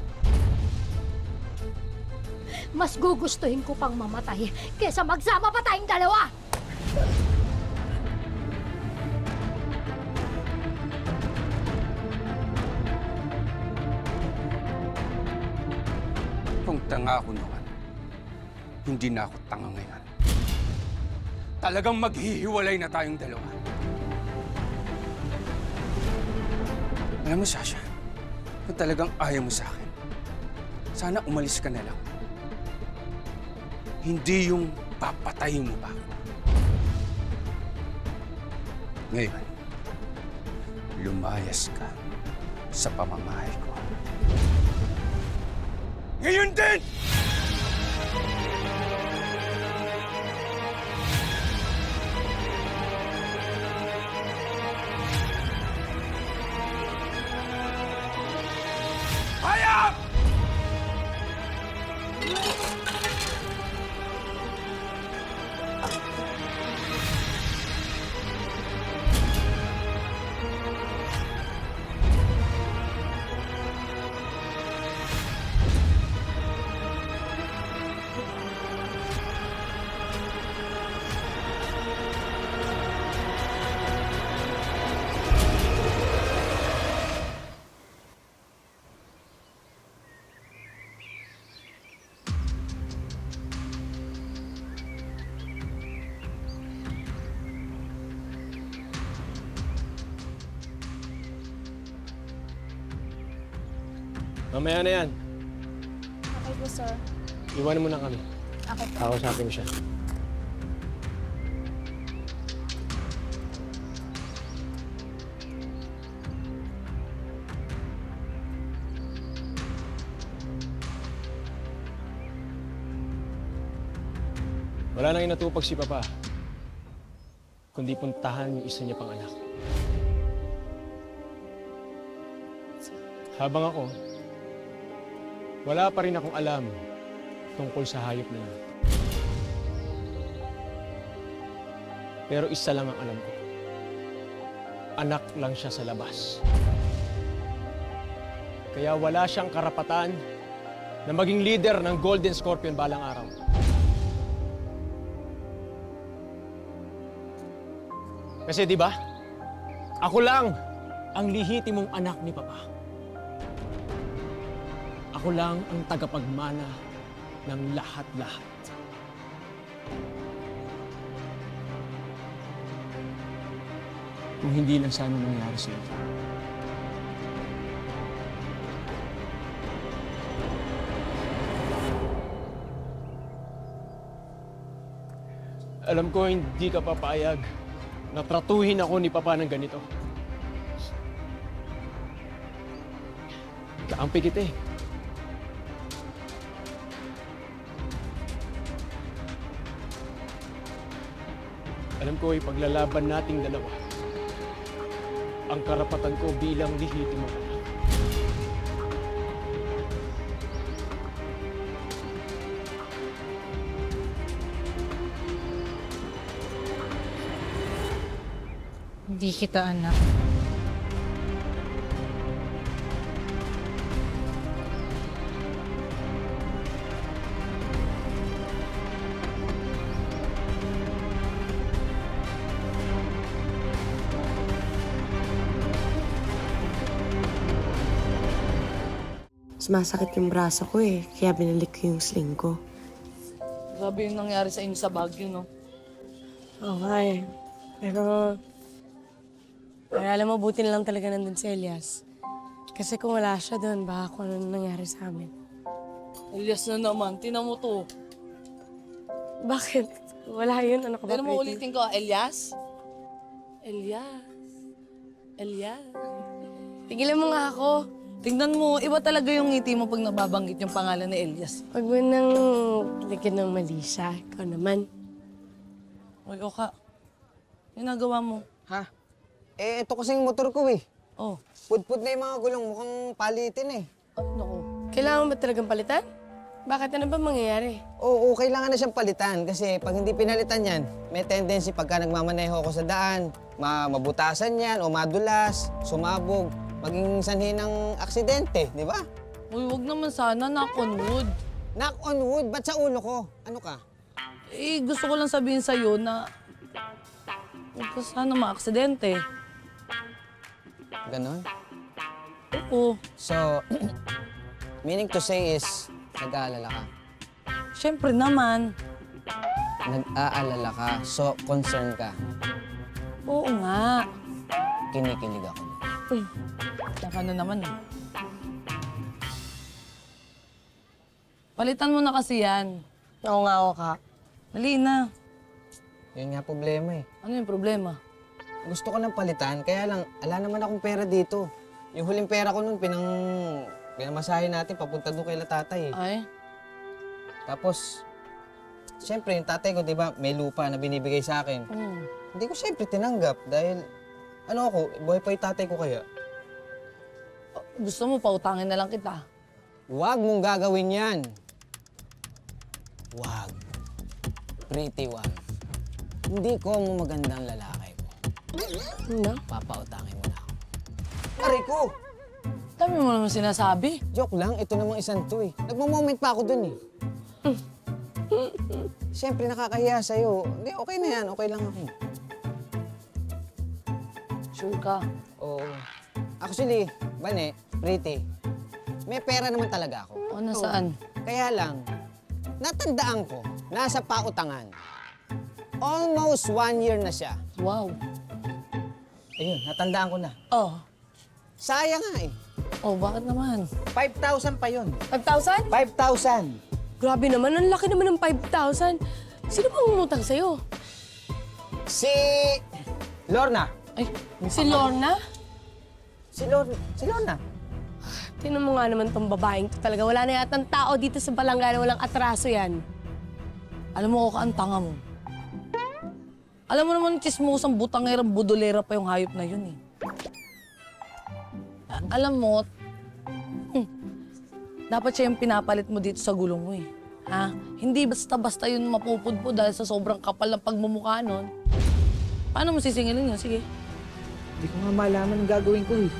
Mas gugustuhin ko pang mamatay kesa magsama pa tayong dalawa! Kung tanga ako noon, hindi na ako tanga ngayon. Talagang maghihiwalay na tayong dalawa. Alam mo, Sasha, kung talagang ayaw mo sa akin, sana umalis ka na lang. Hindi yung papatayin mo pa ako. Ngayon, lumayas ka sa pamamahay ko. Ngayon din! Hayop! Mamaya na yan. Okay po, sir. Iwanan mo na kami. Okay po. Kausapin mo siya. Wala nang inatupag si Papa, kundi puntahan yung isa niya pang anak. Habang ako, Wala pa rin akong alam tungkol sa hayop na yun. Pero isa lang ang alam ko. Anak lang siya sa labas. Kaya wala siyang karapatan na maging leader ng Golden Scorpion balang araw. Kasi di ba? Ako lang ang lihitimong anak ni Papa. Ako lang ang tagapagmana ng lahat-lahat. Kung hindi lang sana nangyari sa iyo. Alam ko hindi ka papayag na tratuhin ako ni Papa ng ganito. Kaampi kita eh. Alam ko ipaglalaban nating dalawa ang karapatan ko bilang lihitimo anak. Hindi kita anak. Sumasakit yung braso ko eh, kaya binalik ko yung sling ko. Grabe yung nangyari sa inyo sa Baguio, no? Oo nga eh. Pero, alam mo, buti na lang talaga nandun si Elias. Kasi kung wala siya doon, baka kung ano nangyari sa amin. Elias na naman, tinan mo to. Bakit? Wala yun, ano ka ba? Pero mo Pretty? ulitin ko, Elias? Elias. Elias. Tigilan mo nga ako. Tingnan mo, iba talaga yung ngiti mo pag nababanggit yung pangalan ni Elias. Huwag mo nang lagyan ng mali siya. Ikaw naman. Uy, Oka. Ginagawa mo? Ha? Eh, ito kasing motor ko eh. Oh. Pudpud na yung mga gulong, mukhang palitin eh. Naku. Kailangan ba talagang palitan? Bakit ano ba mangyayari? Oo, kailangan na siyang palitan kasi pag hindi pinalitan yan, may tendency pagka nagmamaneho ako sa daan, mabutasan yan o madulas, sumabog, maging sanhi ng aksidente, di ba? Uy, wag naman sana, knock on wood. Knock on wood? Ba't sa ulo ko? Ano ka? Eh, gusto ko lang sabihin sa'yo na huwag ka sana ma-aksidente. Ganon? Oo. So, meaning to say is, nag-aalala ka? Siyempre naman. Nag-aalala ka, so concerned ka. Oo nga. Kinikilig ako. Uy, naka na naman eh. Palitan mo na kasi yan. Oo nga, Oka. Dali na. Yun nga problema eh. Ano yung problema? Gusto ko ng palitan, kaya lang, ala naman akong pera dito. Yung huling pera ko nun, pinamasahe natin papunta doon kay tatay eh. Ay? Tapos, siyempre, yung tatay ko, di ba, may lupa na binibigay sa akin. Hindi ko siyempre tinanggap dahil, ano ako, buhay pa yung tatay ko kaya. Gusto mo, pautangin na lang kita. Huwag mong gagawin yan. Huwag. Pretty wag. Hindi ko mo magandang lalaki ko. No? Papautangin mo na ako. Aray ko! Dami mo naman sinasabi. Joke lang, ito namang isang to eh. Nagmo-moment pa ako dun eh. Siyempre, nakakahiya sa'yo. Hindi, okay na yan. Okay lang ako. Sure ka? Oo. Actually, Bane, Pretty, may pera naman talaga ako. O, nasaan? Kaya lang, natandaan ko, nasa pautangan. Almost 1 year na siya. Wow. Ayun, natandaan ko na. Oh. Sayang nga eh. Oh, bakit naman? 5,000 pa yun. 5,000? 5,000. Grabe naman, ang laki naman ng 5,000. Sino bang umutang sa'yo? Si Lorna. Ay, si Lorna? Si Lorna. Tingnan mo nga naman tong babaeng to talaga. Wala na yatang tao dito sa Balanga na walang atraso yan. Alam mo, Oka, ang tanga mo. Alam mo naman, chismosang butangerang budolera pa yung hayop na yun eh. Alam mo, Dapat siya yung pinapalit mo dito sa gulong mo eh. Ha? Hindi basta-basta yun mapupudpud dahil sa sobrang kapal ng pagmumukha nun. Paano mo sisingilin yun? Sige. Hindi ko nga malaman ang gagawin ko eh.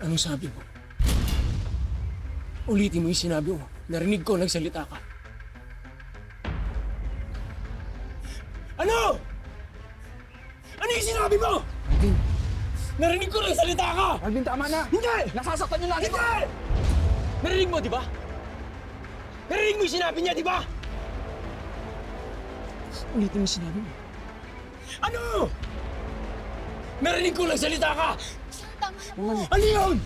Anong sabi mo? Ulitin mo yung sinabi mo. Narinig ko, nagsalita ka. Ano? Ano yung sinabi mo? Alvin. Narinig ko, nagsalita ka! Alvin, tama na! Hindi! Nasasaktan yung lagi ko! Hindi! Narinig mo, di ba? Narinig mo yung sinabi niya, di ba? Ulitin mo yung sinabi mo. Ano? Narinig ko, nagsalita ka! Ano yun?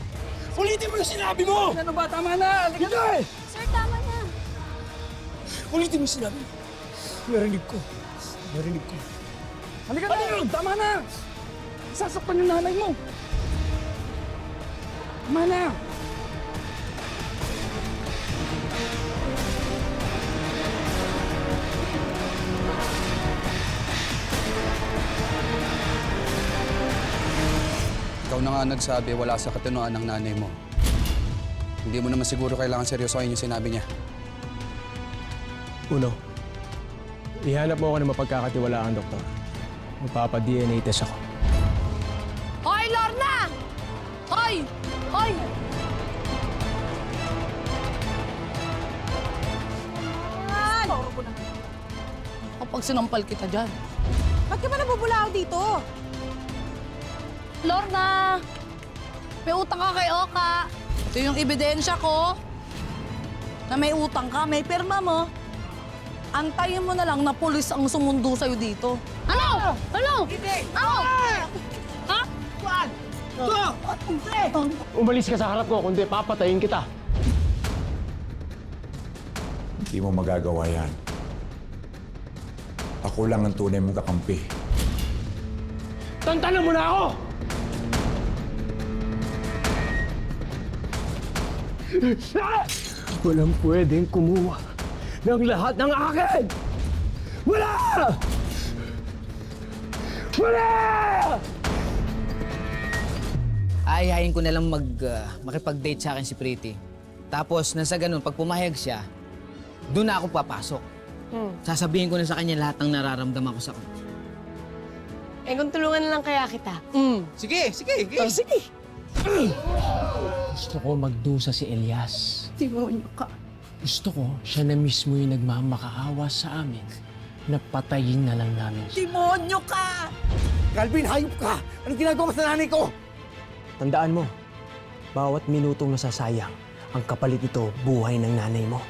Ulitin mo yung sinabi mo! Ano ba? Tama na! Hindi! Sir, tama na. Ulitin mo yung sinabi mo. Narinig ko. Narinig ko. Halika na! Ano yun? Tama na! Sasaktan yung nanay mo! Tama na! Ikaw na nga nagsabi wala sa katinuan ng nanay mo. Hindi mo naman siguro kailangan seryosohin yung sinabi niya. Uno, ihanap mo ako ng mapagkakatiwalaan, Doktor. Magpapa-DNA test ako. Hoy, Lorna! Hoy! Hoy! Kapag sinampal kita dyan. Ba't ka ba nabubulao dito? Lorna! May utang ka kay Oka. Ito yung ebidensya ko. Na may utang ka, may pirma mo. Antayin mo na lang na pulis ang sumundo sa'yo dito. Ano? Ano? Hindi! Ano? Ha? Wag! Umalis ka sa harap ko, kundi papatayin kita. Hindi mo magagawa yan. Ako lang ang tunay mong kakampi. Tantanan mo na ako! Walang pwedeng kumuha ng lahat ng akin! Wala! Wala! Aayahin ko na lang makipag-date sa akin si Pretty. Tapos, nasa ganun, pag pumayag siya, doon na ako papasok. Sasabihin ko na sa kanya lahat ng nararamdaman ko sa kanya. Eh kung tulungan na lang kaya kita. Sige, sige, sige. Oh, sige. Gusto ko magdusa si Elias. Demonyo ka. Gusto ko siya na mismo yung nagmamakaawa sa amin na patayin na lang namin siya. Demonyo ka! Calvin, hayop ka! Anong ginagawa mo sa nanay ko? Tandaan mo, bawat minutong nasasayang, ang kapalit ito buhay ng nanay mo.